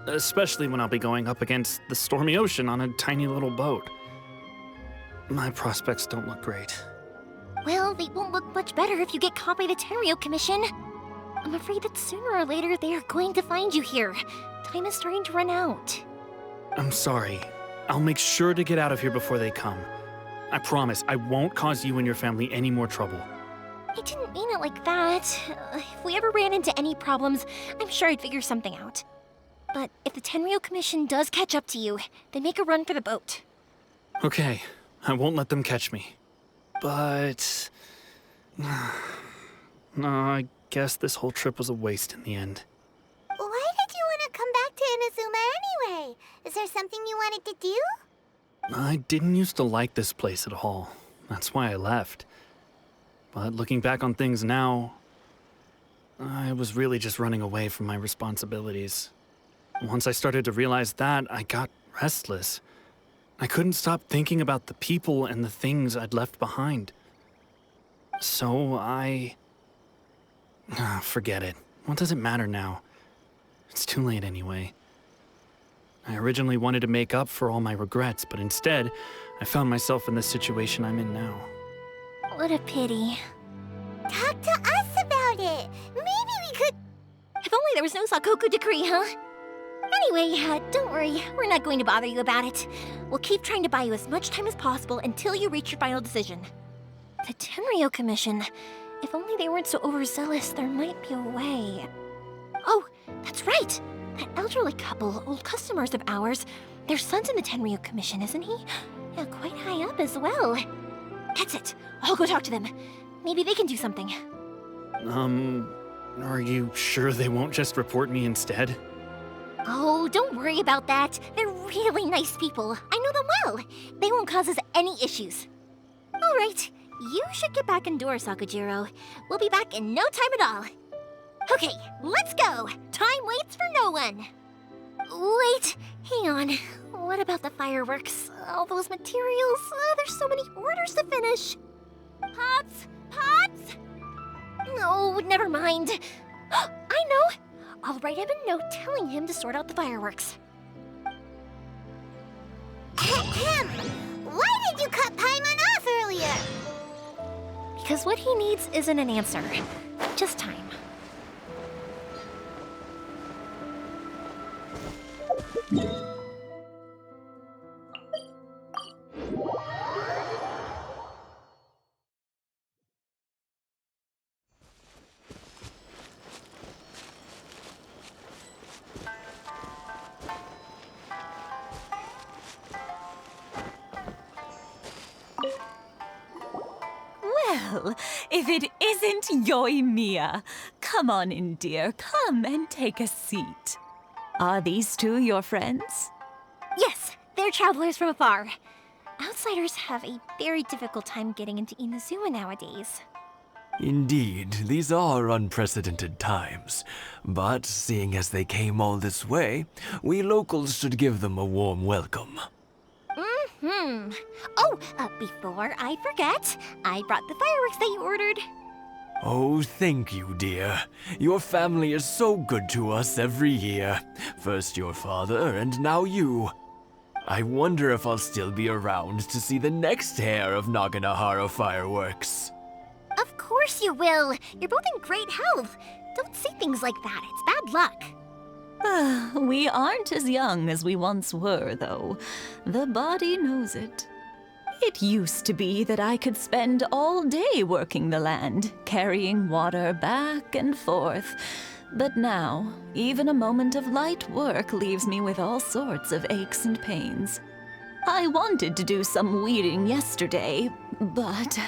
Especially when I'll be going up against the stormy ocean on a tiny little boat. My prospects don't look great. Well, they won't look much better if you get caught by the Tenryo Commission. I'm afraid that sooner or later they are going to find you here. Time is starting to run out. I'm sorry. I'll make sure to get out of here before they come. I promise I won't cause you and your family any more trouble. I didn't mean it like that. If we ever ran into any problems, I'm sure I'd figure something out. But if the Tenryo Commission does catch up to you, then make a run for the boat. Okay, I won't let them catch me. But... no, I guess this whole trip was a waste in the end. Why did you want to come back to Inazuma anyway? Is there something you wanted to do? I didn't used to like this place at all. That's why I left. But looking back on things now, I was really just running away from my responsibilities. Once I started to realize that, I got restless. I couldn't stop thinking about the people and the things I'd left behind. So forget it. What does it matter now? It's too late anyway. I originally wanted to make up for all my regrets, but instead, I found myself in the situation I'm in now. What a pity. Talk to us about it. Maybe we could... If only there was no Sakoku decree, huh? Anyway, don't worry. We're not going to bother you about it. We'll keep trying to buy you as much time as possible until you reach your final decision. The Tenryo Commission. If only they weren't so overzealous, there might be a way. Oh, that's right! That elderly couple, old customers of ours, their son's in the Tenryo Commission, isn't he? Yeah, quite high up as well. That's it. I'll go talk to them. Maybe they can do something. Are you sure they won't just report me instead? Oh, don't worry about that. They're really nice people. I know them well. They won't cause us any issues. All right, you should get back indoors, Sakujiro. We'll be back in no time at all. Okay, let's go. Time waits for no one. Wait, hang on. What about the fireworks? All those materials? There's so many orders to finish. Pops! Pops! No, never mind. I know. I'll write him a note telling him to sort out the fireworks. Why did you cut Paimon off earlier? Because what he needs isn't an answer, just time. Well, if it isn't Yoimiya. Come on in, dear. Come and take a seat. Are these two your friends? Yes, they're travelers from afar. Outsiders have a very difficult time getting into Inazuma nowadays. Indeed, these are unprecedented times. But seeing as they came all this way, we locals should give them a warm welcome. Oh, before I forget, I brought the fireworks that you ordered. Oh, thank you, dear. Your family is so good to us every year. First your father, and now you. I wonder if I'll still be around to see the next hair of Naganohara fireworks. Of course you will. You're both in great health. Don't say things like that. It's bad luck. We aren't as young as we once were, though. The body knows it. It used to be that I could spend all day working the land, carrying water back and forth. But now, even a moment of light work leaves me with all sorts of aches and pains. I wanted to do some weeding yesterday, but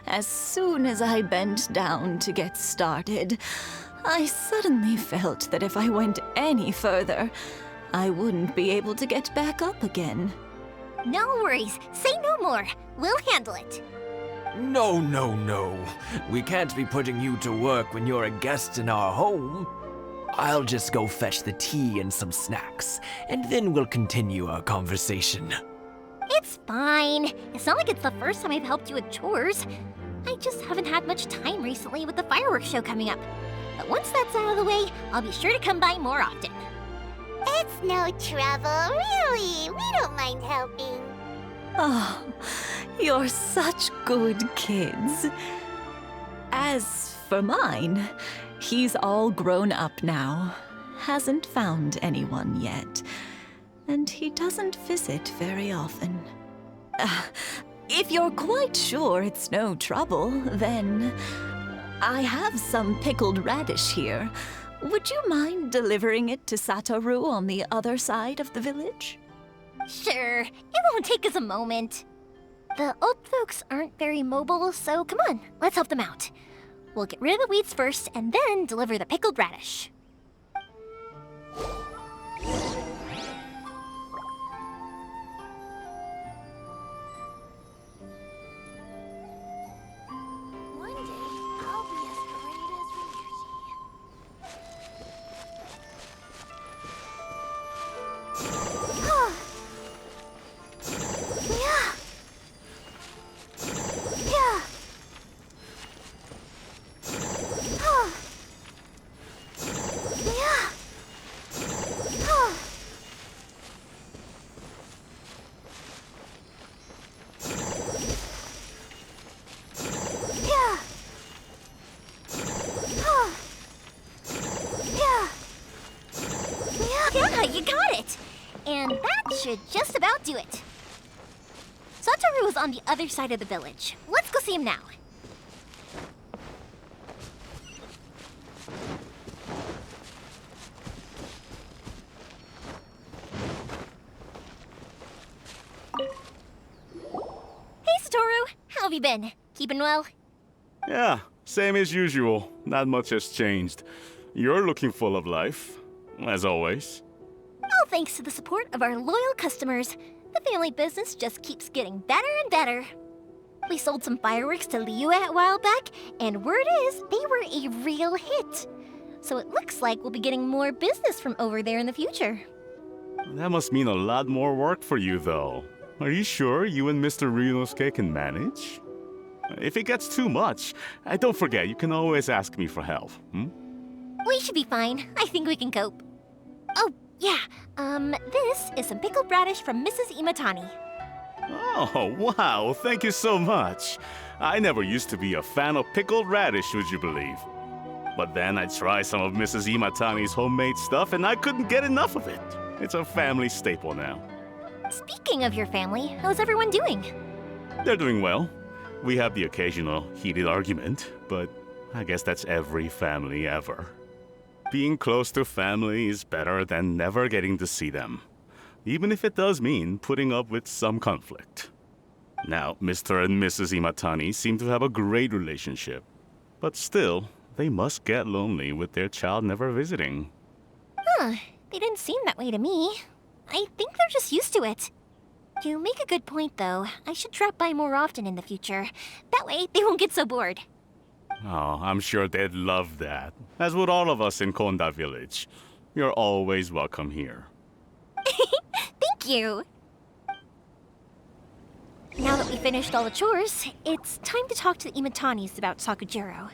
as soon as I bent down to get started, I suddenly felt that if I went any further, I wouldn't be able to get back up again. No worries. Say no more. We'll handle it. No, no, no. We can't be putting you to work when you're a guest in our home. I'll just go fetch the tea and some snacks, and then we'll continue our conversation. It's fine. It's not like it's the first time I've helped you with chores. I just haven't had much time recently with the fireworks show coming up. But once that's out of the way, I'll be sure to come by more often. It's no trouble, really. We don't mind helping. Oh, you're such good kids. As for mine, he's all grown up now. Hasn't found anyone yet. And he doesn't visit very often. If you're quite sure it's no trouble, then I have some pickled radish here. Would you mind delivering it to Satoru on the other side of the village? Sure, it won't take us a moment. The old folks aren't very mobile, so come on, let's help them out. We'll get rid of the weeds first and then deliver the pickled radish. One day, I'll be as great as Yeah, you got it! And that should just about do it. Satoru is on the other side of the village. Let's go see him now. Hey, Satoru! How have you been? Keeping well? Yeah, same as usual. Not much has changed. You're looking full of life, as always. All thanks to the support of our loyal customers. The family business just keeps getting better and better. We sold some fireworks to Liyue a while back, and word is they were a real hit. So it looks like we'll be getting more business from over there in the future. That must mean a lot more work for you, though. Are you sure you and Mr. Ryunosuke can manage? If it gets too much, don't forget, you can always ask me for help, We should be fine. I think we can cope. Oh, yeah. This is some pickled radish from Mrs. Imatani. Oh, wow, thank you so much. I never used to be a fan of pickled radish, would you believe? But then I tried some of Mrs. Imatani's homemade stuff and I couldn't get enough of it. It's a family staple now. Speaking of your family, how's everyone doing? They're doing well. We have the occasional heated argument, but I guess that's every family ever. Being close to family is better than never getting to see them, even if it does mean putting up with some conflict. Now, Mr. and Mrs. Imatani seem to have a great relationship, but still, they must get lonely with their child never visiting. Huh, they didn't seem that way to me. I think they're just used to it. You make a good point, though. I should drop by more often in the future. That way, they won't get so bored. Oh, I'm sure they'd love that, as would all of us in Konda Village. You're always welcome here. Thank you! Now that we finished all the chores, it's time to talk to the Imatanis about Sakujiro.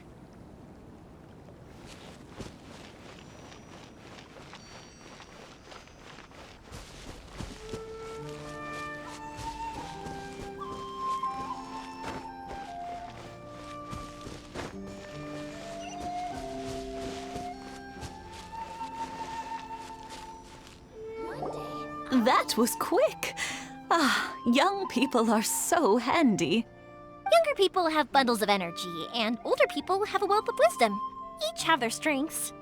That was quick. Ah, young people are so handy. Younger people have bundles of energy, and older people have a wealth of wisdom. Each have their strengths.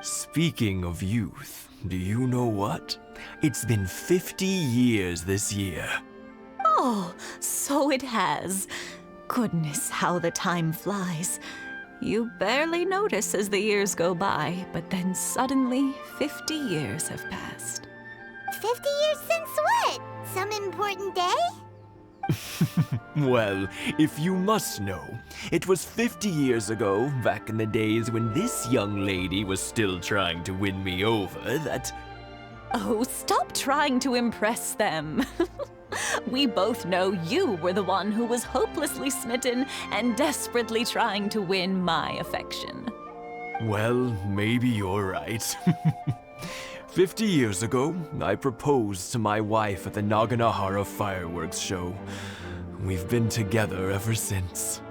Speaking of youth, do you know what? It's been 50 years this year. Oh, so it has. Goodness, how the time flies. You barely notice as the years go by, but then suddenly 50 years have passed. 50 years since what? Some important day? Well, if you must know, it was 50 years ago, back in the days when this young lady was still trying to win me over, that... Oh, stop trying to impress them. We both know you were the one who was hopelessly smitten and desperately trying to win my affection. Well, maybe you're right. 50 years ago, I proposed to my wife at the Naganohara fireworks show. We've been together ever since.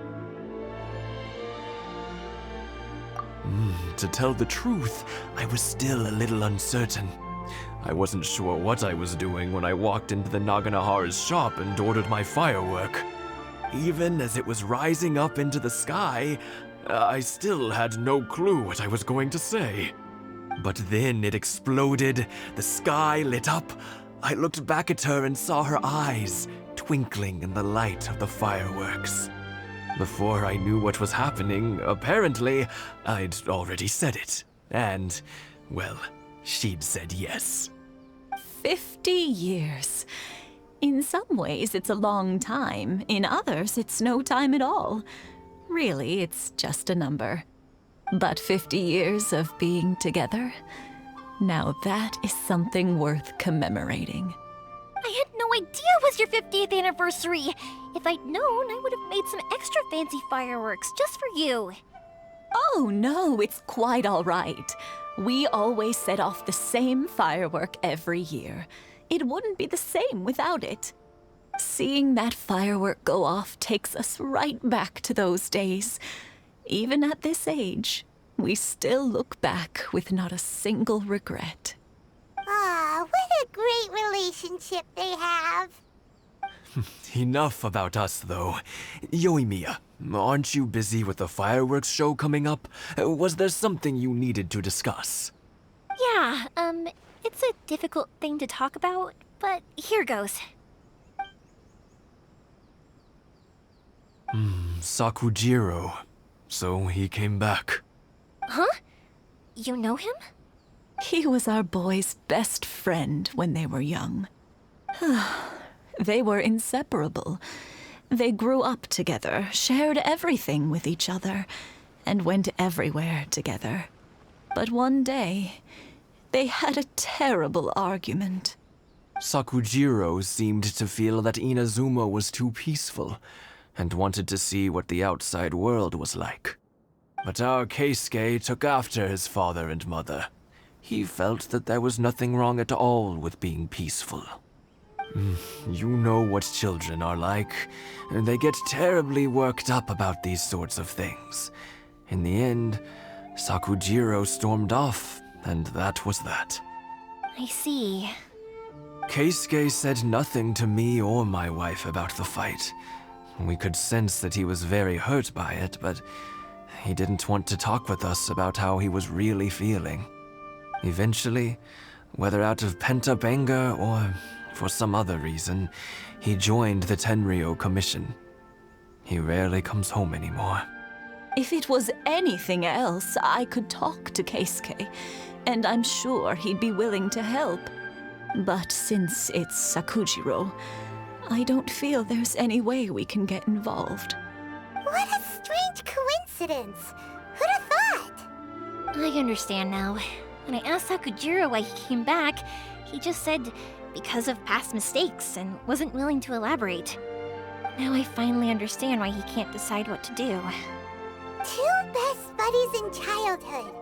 To tell the truth, I was still a little uncertain. I wasn't sure what I was doing when I walked into the Naganohara's shop and ordered my firework. Even as it was rising up into the sky, I still had no clue what I was going to say. But then it exploded, the sky lit up. I looked back at her and saw her eyes twinkling in the light of the fireworks. Before I knew what was happening, apparently, I'd already said it. And, well, she'd said yes. 50 years. In some ways, it's a long time. In others, it's no time at all. Really, it's just a number. But 50 years of being together? Now that is something worth commemorating. I had no idea it was your 50th anniversary. If I'd known, I would have made some extra fancy fireworks just for you. Oh no, it's quite all right. We always set off the same firework every year. It wouldn't be the same without it. Seeing that firework go off takes us right back to those days. Even at this age, we still look back with not a single regret. Ah, what a great relationship they have. Enough about us, though. Yoimiya, aren't you busy with the fireworks show coming up? Was there something you needed to discuss? Yeah, it's a difficult thing to talk about, but here goes. Sakujiro. So he came back. Huh? You know him? He was our boy's best friend when they were young. They were inseparable. They grew up together, shared everything with each other, and went everywhere together. But one day, they had a terrible argument. Sakujiro seemed to feel that Inazuma was too peaceful, and wanted to see what the outside world was like. But our Keisuke took after his father and mother. He felt that there was nothing wrong at all with being peaceful. You know what children are like. They get terribly worked up about these sorts of things. In the end, Sakujiro stormed off, and that was that. I see. Keisuke said nothing to me or my wife about the fight. We could sense that he was very hurt by it, but he didn't want to talk with us about how he was really feeling. Eventually, whether out of pent-up anger or for some other reason, he joined the Tenryou Commission. He rarely comes home anymore. If it was anything else, I could talk to Keisuke, and I'm sure he'd be willing to help. But since it's Sakujiro, I don't feel there's any way we can get involved. What a strange coincidence. Who'd have thought? I understand now. When I asked Sakujiro why he came back, he just said because of past mistakes and wasn't willing to elaborate. Now I finally understand why he can't decide what to do. Two best buddies in childhood.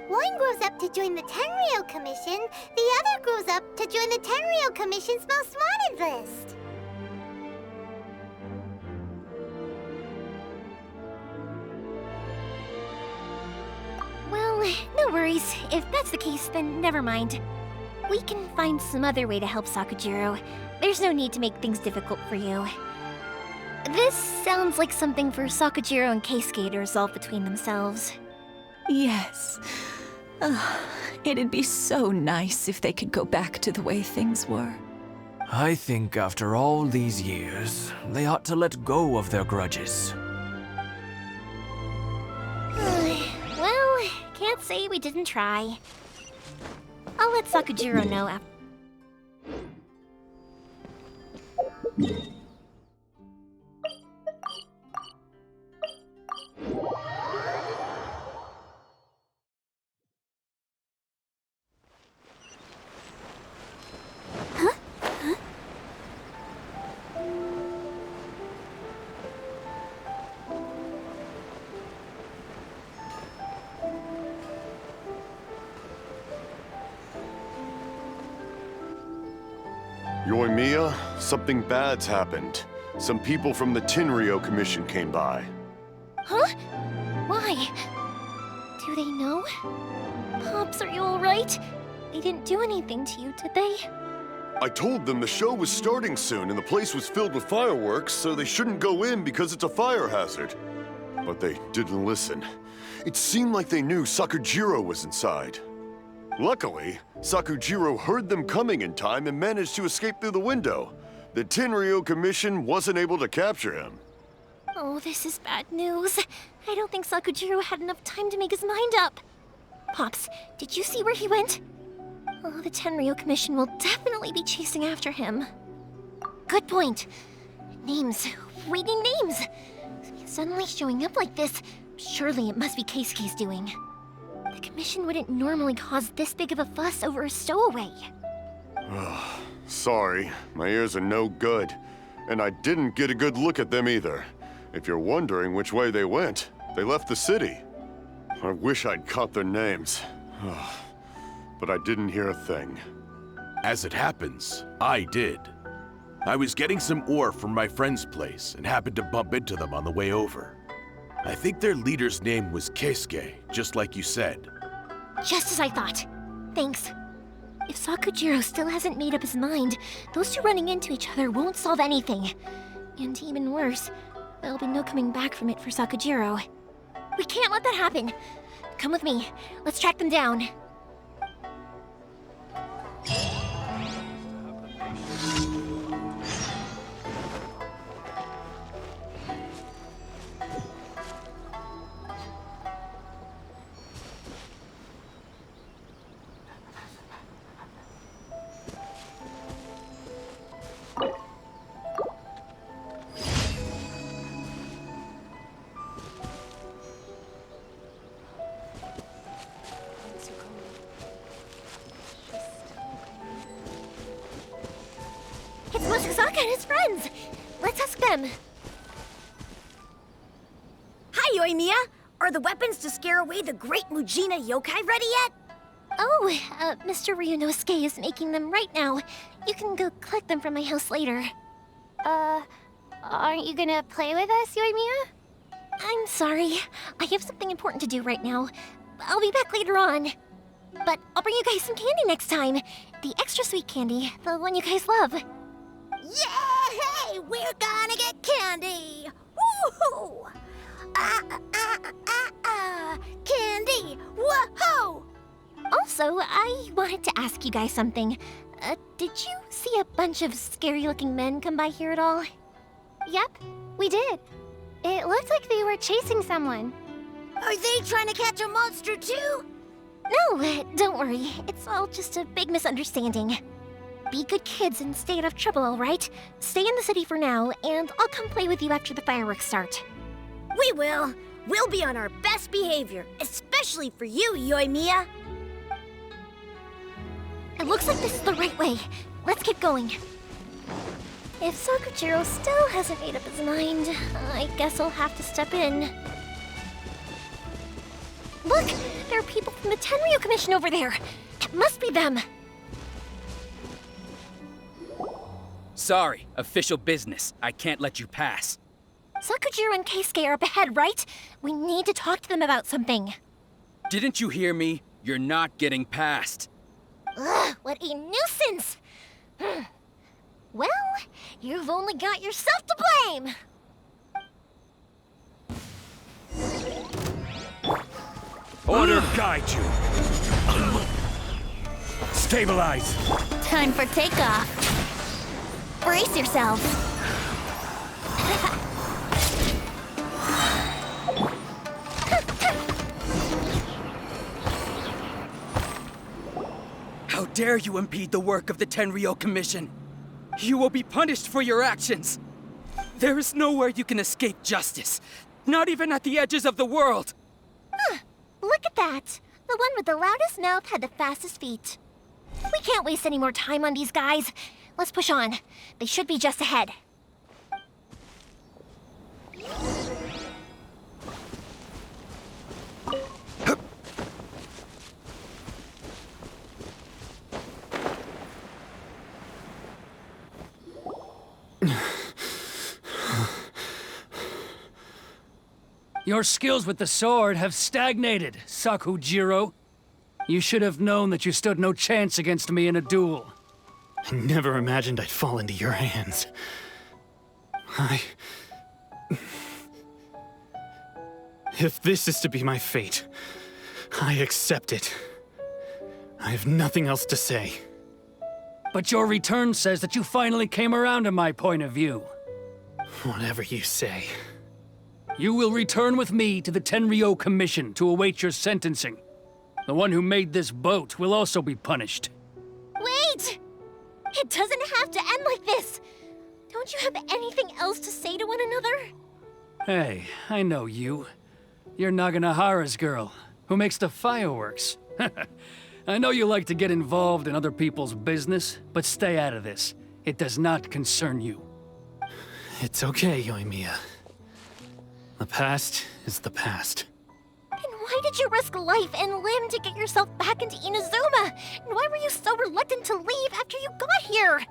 One grows up to join the Tenryou Commission, the other grows up to join the Tenryou Commission's most wanted list. Well, no worries. If that's the case, then never mind. We can find some other way to help Sakujiro. There's no need to make things difficult for you. This sounds like something for Sakujiro and Keisuke to resolve between themselves. Yes. It'd be so nice if they could go back to the way things were. I think after all these years, they ought to let go of their grudges. Well, can't say we didn't try. I'll let Sakujiro know after. Yoimiya, something bad's happened. Some people from the Tenryou Commission came by. Huh? Why? Do they know? Pops, are you alright? They didn't do anything to you, did they? I told them the show was starting soon and the place was filled with fireworks, so they shouldn't go in because it's a fire hazard. But they didn't listen. It seemed like they knew Sakujiro was inside. Luckily, Sakujiro heard them coming in time and managed to escape through the window. The Tenryou Commission wasn't able to capture him. Oh, this is bad news. I don't think Sakujiro had enough time to make his mind up. Pops, did you see where he went? Oh, the Tenryou Commission will definitely be chasing after him. Good point. Names. We need names. Suddenly showing up like this, surely it must be Keisuke's doing. The Commission wouldn't normally cause this big of a fuss over a stowaway. Sorry, my ears are no good. And I didn't get a good look at them either. If you're wondering which way they went, they left the city. I wish I'd caught their names. But I didn't hear a thing. As it happens, I did. I was getting some ore from my friend's place and happened to bump into them on the way over. I think their leader's name was Keisuke, just like you said. Just as I thought. Thanks. If Sakujiro still hasn't made up his mind, those two running into each other won't solve anything. And even worse, there'll be no coming back from it for Sakujiro. We can't let that happen. Come with me. Let's track them down. Sokka and his friends. Let's ask them. Hi, Yoimiya! Are the weapons to scare away the great Mujina yokai ready yet? Oh, Mr. Ryunosuke is making them right now. You can go collect them from my house later. Aren't you gonna play with us, Yoimiya? I'm sorry. I have something important to do right now. I'll be back later on. But I'll bring you guys some candy next time. The extra sweet candy, the one you guys love. Yay! We're gonna get candy! Woohoo! Candy! Woohoo! Also, I wanted to ask you guys something. Did you see a bunch of scary-looking men come by here at all? Yep, we did. It looked like they were chasing someone. Are they trying to catch a monster too? No, don't worry. It's all just a big misunderstanding. Be good kids and stay out of trouble, all right? Stay in the city for now, and I'll come play with you after the fireworks start. We will. We'll be on our best behavior, especially for you, Yoimiya. It looks like this is the right way. Let's keep going. If Sakujiro still hasn't made up his mind, I guess I'll have to step in. Look! There are people from the Tenryu Commission over there! It must be them! Sorry, official business. I can't let you pass. Sakujiro and Keisuke are up ahead, right? We need to talk to them about something. Didn't you hear me? You're not getting past. Ugh, what a nuisance! Well, you've only got yourself to blame! Order guide you. Stabilize. Time for takeoff. Brace yourselves. How dare you impede the work of the Tenryo Commission? You will be punished for your actions. There is nowhere you can escape justice, not even at the edges of the world. Look at that! The one with the loudest mouth had the fastest feet. We can't waste any more time on these guys. Let's push on. They should be just ahead. Your skills with the sword have stagnated, Sakujiro. You should have known that you stood no chance against me in a duel. I never imagined I'd fall into your hands. If this is to be my fate, I accept it. I have nothing else to say. But your return says that you finally came around to my point of view. Whatever you say. You will return with me to the Tenryo Commission to await your sentencing. The one who made this boat will also be punished. Wait! It doesn't have to end like this! Don't you have anything else to say to one another? Hey, I know you. You're Naganohara's girl, who makes the fireworks. I know you like to get involved in other people's business, but stay out of this. It does not concern you. It's okay, Yoimiya. The past is the past. Then why did you risk life and limb to get yourself back into Inazuma? And why were you so reluctant to leave after you got here?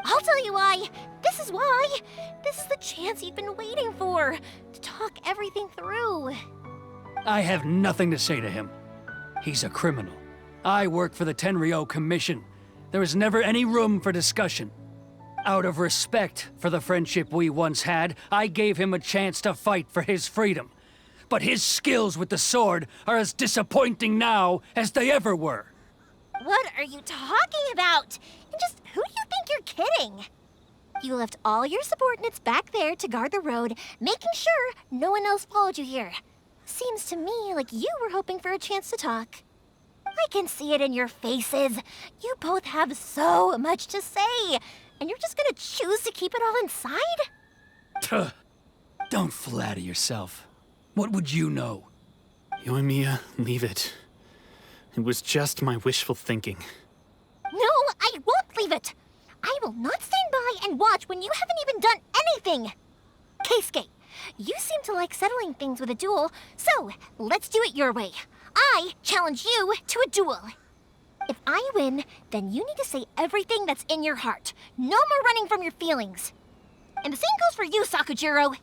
I'll tell you why. This is why. This is the chance you've been waiting for, to talk everything through. I have nothing to say to him. He's a criminal. I work for the Tenryo Commission. There is never any room for discussion. Out of respect for the friendship we once had, I gave him a chance to fight for his freedom. But his skills with the sword are as disappointing now as they ever were. What are you talking about? And just who do you think you're kidding? You left all your subordinates back there to guard the road, making sure no one else followed you here. Seems to me like you were hoping for a chance to talk. I can see it in your faces. You both have so much to say, and you're just gonna choose to keep it all inside? Don't flatter yourself. What would you know? Yoimiya, leave it. It was just my wishful thinking. No, I won't leave it. I will not stand by and watch when you haven't even done anything! Keisuke, you seem to like settling things with a duel, so let's do it your way. I challenge you to a duel. If I win, then you need to say everything that's in your heart. No more running from your feelings. And the same goes for you, Sakujiro.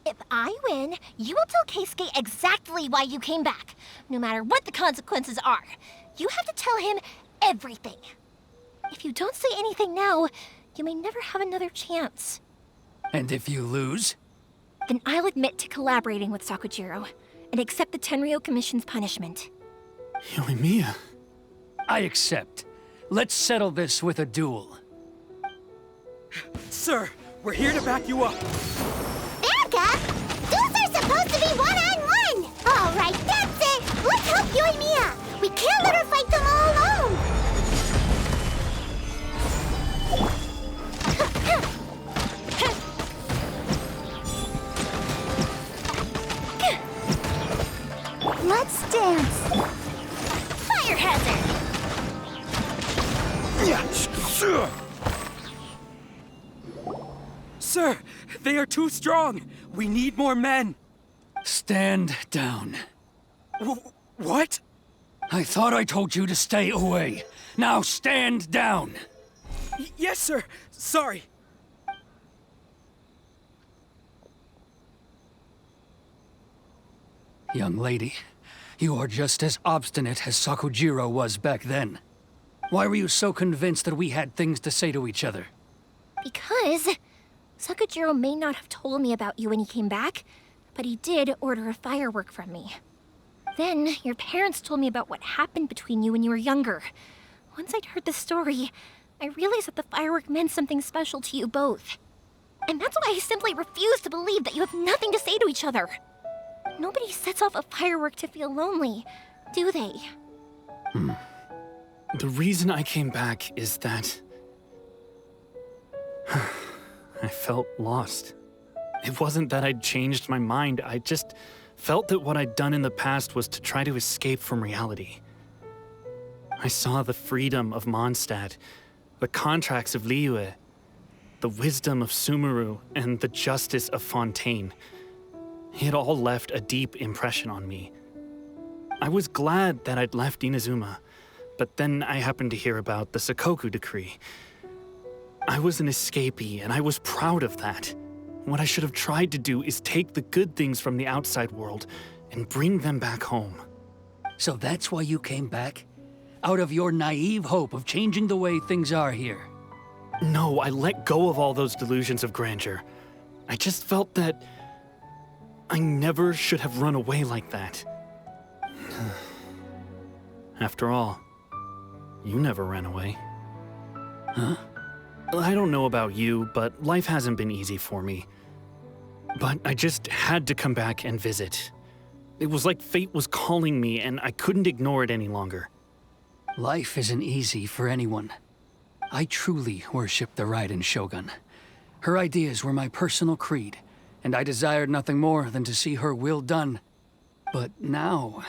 If I win, you will tell Keisuke exactly why you came back, no matter what the consequences are. You have to tell him everything. If you don't say anything now, you may never have another chance. And if you lose? Then I'll admit to collaborating with Sakujiro and accept the Tenryou Commission's punishment. Yoimiya. I accept. Let's settle this with a duel. Sir, we're here to back you up. Backup? Those are supposed to be one-on-one! All right, that's it! Let's help Yoimiya! We can't let her fight them all alone! Let's dance! Fire hazard! Sir, they are too strong. We need more men. Stand down. What? I thought I told you to stay away. Now stand down. Yes, sir. Sorry. Young lady, you are just as obstinate as Sakujiro was back then. Why were you so convinced that we had things to say to each other? Because Sakujiro may not have told me about you when he came back, but he did order a firework from me. Then your parents told me about what happened between you when you were younger. Once I'd heard the story, I realized that the firework meant something special to you both. And that's why I simply refuse to believe that you have nothing to say to each other. Nobody sets off a firework to feel lonely, do they? The reason I came back is that I felt lost. It wasn't that I'd changed my mind, I just felt that what I'd done in the past was to try to escape from reality. I saw the freedom of Mondstadt, the contracts of Liyue, the wisdom of Sumeru, and the justice of Fontaine. It all left a deep impression on me. I was glad that I'd left Inazuma, but then I happened to hear about the Sakoku decree. I was an escapee, and I was proud of that. What I should have tried to do is take the good things from the outside world and bring them back home. So that's why you came back? Out of your naive hope of changing the way things are here? No, I let go of all those delusions of grandeur. I just felt that I never should have run away like that. After all, you never ran away. Huh? I don't know about you, but life hasn't been easy for me. But I just had to come back and visit. It was like fate was calling me, and I couldn't ignore it any longer. Life isn't easy for anyone. I truly worship the Raiden Shogun. Her ideas were my personal creed, and I desired nothing more than to see her will done. But now,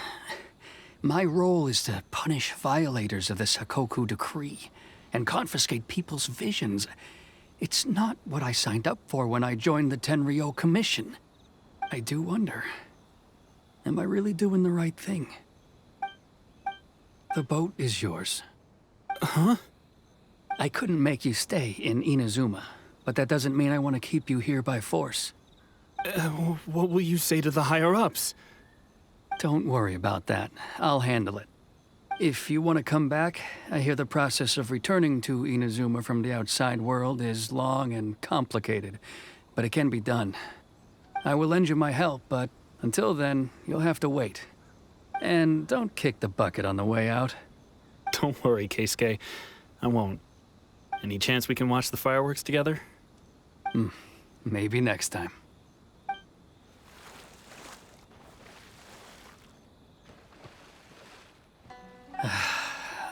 my role is to punish violators of the Sakoku decree and confiscate people's visions. It's not what I signed up for when I joined the Tenryou Commission. I do wonder, am I really doing the right thing? The boat is yours. Huh? I couldn't make you stay in Inazuma, but that doesn't mean I want to keep you here by force. What will you say to the higher-ups? Don't worry about that. I'll handle it. If you want to come back, I hear the process of returning to Inazuma from the outside world is long and complicated, but it can be done. I will lend you my help, but until then, you'll have to wait. And don't kick the bucket on the way out. Don't worry, Keisuke. I won't. Any chance we can watch the fireworks together? Maybe next time.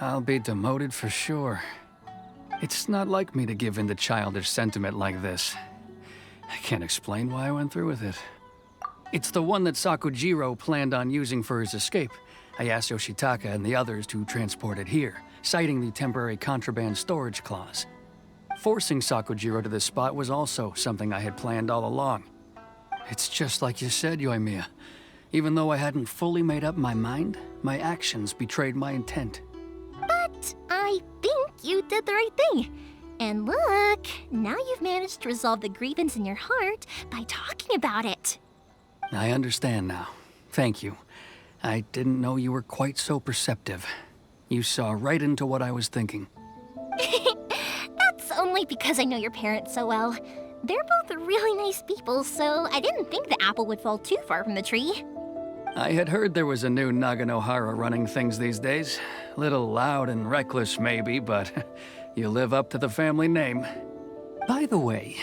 I'll be demoted for sure. It's not like me to give in to childish sentiment like this. I can't explain why I went through with it. It's the one that Sakujiro planned on using for his escape. I asked Yoshitaka and the others to transport it here, citing the temporary contraband storage clause. forcing Sakujiro to this spot was also something I had planned all along. It's just like you said, Yoimiya. Even though I hadn't fully made up my mind, my actions betrayed my intent. But I think you did the right thing. And look, now you've managed to resolve the grievance in your heart by talking about it. I understand now. Thank you. I didn't know you were quite so perceptive. You saw right into what I was thinking. That's only because I know your parents so well. They're both really nice people, so I didn't think the apple would fall too far from the tree. I had heard there was a new Naganohara running things these days. Little loud and reckless, maybe, but you live up to the family name. By the way,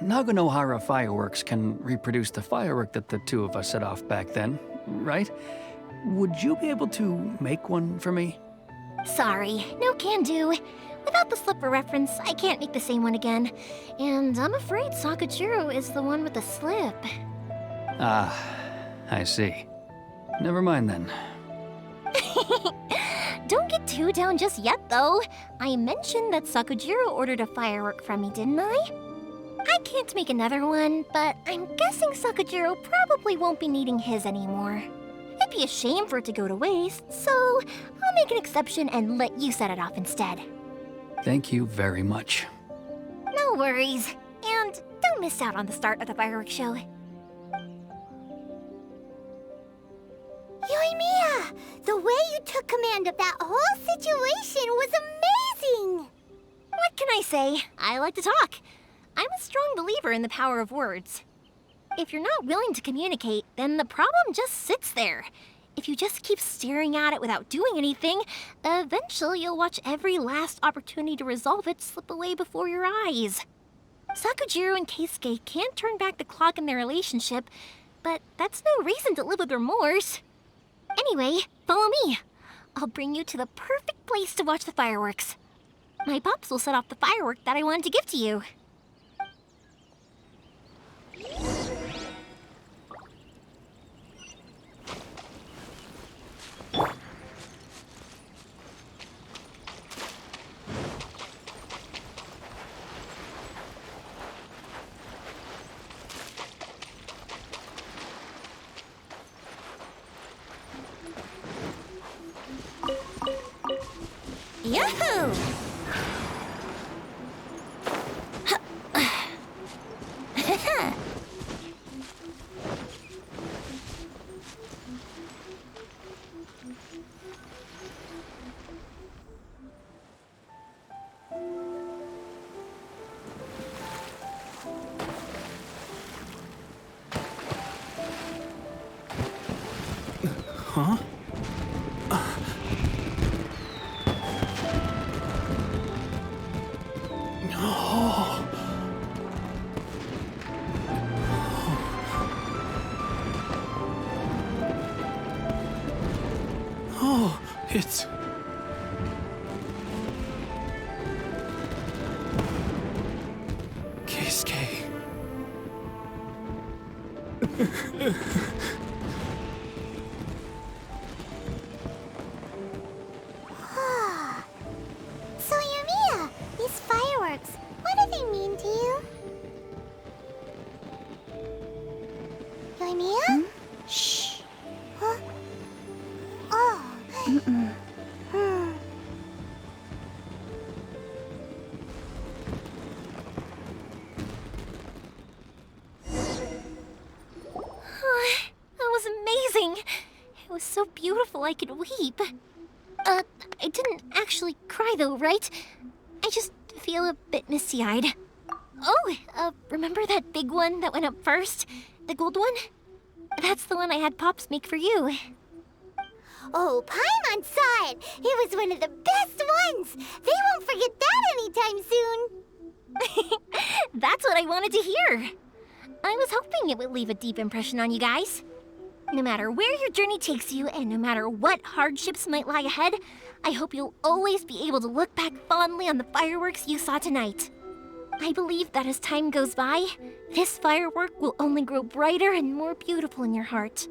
Naganohara Fireworks can reproduce the firework that the two of us set off back then, right? Would you be able to make one for me? Sorry, no can do. Without the slipper reference, I can't make the same one again. And I'm afraid Sakujiro is the one with the slip. Ah, I see. Never mind then. Don't get too down just yet, though. I mentioned that Sakujiro ordered a firework from me, didn't I? I can't make another one, but I'm guessing Sakujiro probably won't be needing his anymore. It'd be a shame for it to go to waste, so I'll make an exception and let you set it off instead. Thank you very much. No worries. And don't miss out on the start of the fireworks show. Yoimiya, the way you took command of that whole situation was amazing! What can I say? I like to talk. I'm a strong believer in the power of words. If you're not willing to communicate, then the problem just sits there. If you just keep staring at it without doing anything, eventually you'll watch every last opportunity to resolve it slip away before your eyes. Sakujiro and Keisuke can't turn back the clock in their relationship, but that's no reason to live with remorse. Anyway, follow me. I'll bring you to the perfect place to watch the fireworks. My pops will set off the firework that I wanted to give to you. Yahoo! Huh? Oh, it's... Keisuke. So, Yoimiya, these fireworks, what do they mean to you? Yoimiya? Shh. Huh? Oh. That was amazing. It was so beautiful I could weep. I didn't actually cry though, right? I just feel a bit misty-eyed. Oh, remember that big one that went up first? The gold one? That's the one I had Pops make for you. Oh, Paimon saw it. It was one of the best ones. They won't forget that anytime soon. That's what I wanted to hear. I was hoping it would leave a deep impression on you guys. No matter where your journey takes you, and no matter what hardships might lie ahead, I hope you'll always be able to look back fondly on the fireworks you saw tonight. I believe that as time goes by, this firework will only grow brighter and more beautiful in your heart.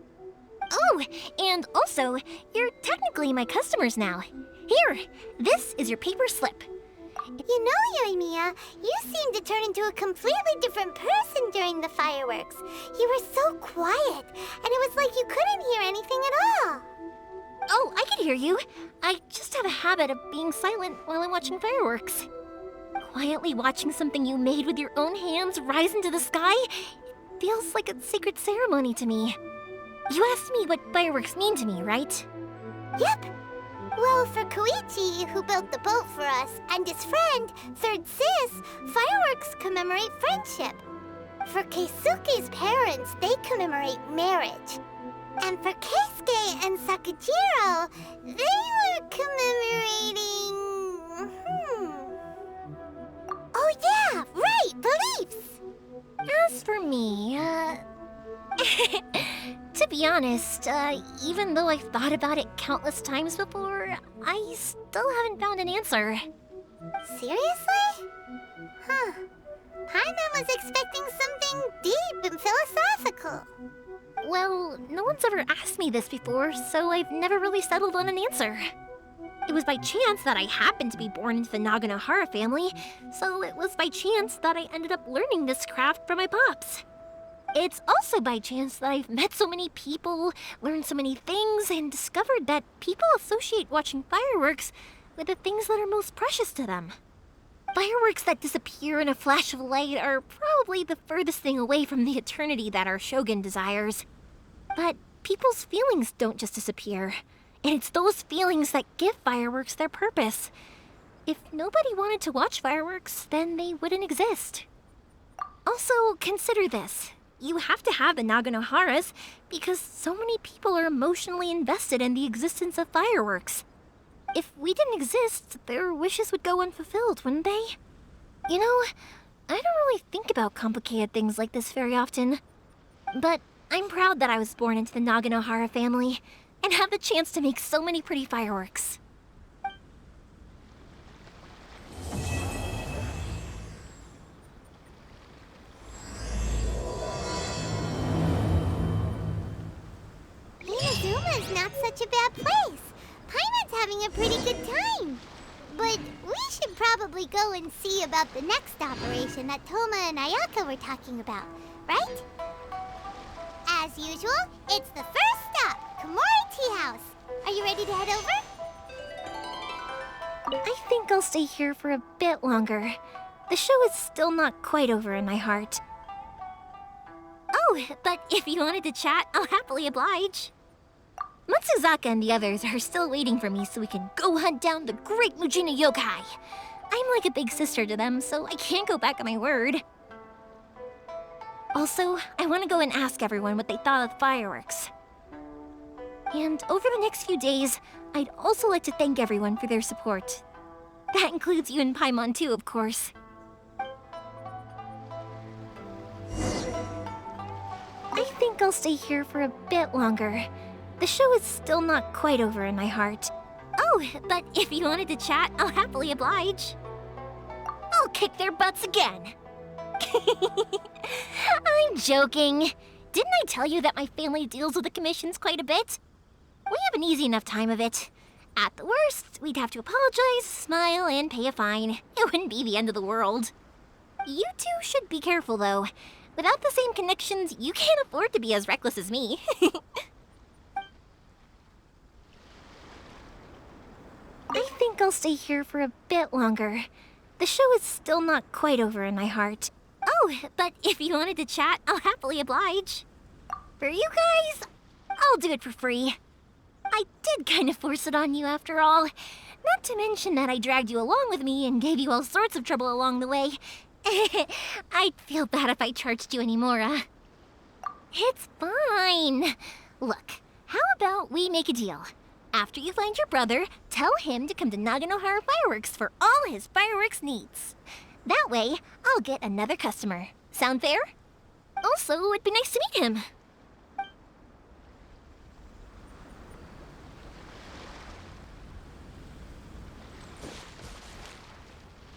Oh, and also, you're technically my customers now. Here, this is your paper slip. You know, Yoimiya, you seemed to turn into a completely different person during the fireworks. You were so quiet, and it was like you couldn't hear anything at all. Oh, I can hear you. I just have a habit of being silent while I'm watching fireworks. Quietly watching something you made with your own hands rise into the sky feels like a sacred ceremony to me. You asked me what fireworks mean to me, right? Yep. Well, for Koichi, who built the boat for us, and his friend, Third Sis, fireworks commemorate friendship. For Keisuke's parents, they commemorate marriage. And for Keisuke and Sakajiro, they were commemorating... Oh yeah, right, beliefs! As for me, to be honest, even though I've thought about it countless times before, I still haven't found an answer. Seriously? Huh. Paimon was expecting something deep and philosophical. Well, no one's ever asked me this before, so I've never really settled on an answer. It was by chance that I happened to be born into the Naganohara family, so it was by chance that I ended up learning this craft from my pops. It's also by chance that I've met so many people, learned so many things, and discovered that people associate watching fireworks with the things that are most precious to them. Fireworks that disappear in a flash of light are probably the furthest thing away from the eternity that our shogun desires. But people's feelings don't just disappear, and it's those feelings that give fireworks their purpose. If nobody wanted to watch fireworks, then they wouldn't exist. Also, consider this. You have to have the Naganoharas because so many people are emotionally invested in the existence of fireworks. If we didn't exist, their wishes would go unfulfilled, wouldn't they? You know, I don't really think about complicated things like this very often. But I'm proud that I was born into the Naganohara family and have the chance to make so many pretty fireworks. Inazuma's not such a bad place. Paimon's having a pretty good time. But we should probably go and see about the next operation that Toma and Ayaka were talking about, right? As usual, it's the first stop, Komori Tea House. Are you ready to head over? I think I'll stay here for a bit longer. The show is still not quite over in my heart. Oh, but if you wanted to chat, I'll happily oblige. Matsuzaka and the others are still waiting for me so we can go hunt down the great Mujina yokai. I'm like a big sister to them, so I can't go back on my word. Also, I want to go and ask everyone what they thought of the fireworks. And over the next few days, I'd also like to thank everyone for their support. That includes you and Paimon too, of course. I think I'll stay here for a bit longer. The show is still not quite over in my heart. Oh, but if you wanted to chat, I'll happily oblige. I'll kick their butts again. I'm joking. Didn't I tell you that my family deals with the commissions quite a bit? We have an easy enough time of it. At the worst, we'd have to apologize, smile, and pay a fine. It wouldn't be the end of the world. You two should be careful, though. Without the same connections, you can't afford to be as reckless as me. I think I'll stay here for a bit longer. The show is still not quite over in my heart. Oh, but if you wanted to chat, I'll happily oblige. For you guys, I'll do it for free. I did kind of force it on you after all. Not to mention that I dragged you along with me and gave you all sorts of trouble along the way. I'd feel bad if I charged you anymore. It's fine. Look, how about we make a deal? After you find your brother, tell him to come to Naganohara Fireworks for all his fireworks needs. That way, I'll get another customer. Sound fair? Also, it'd be nice to meet him.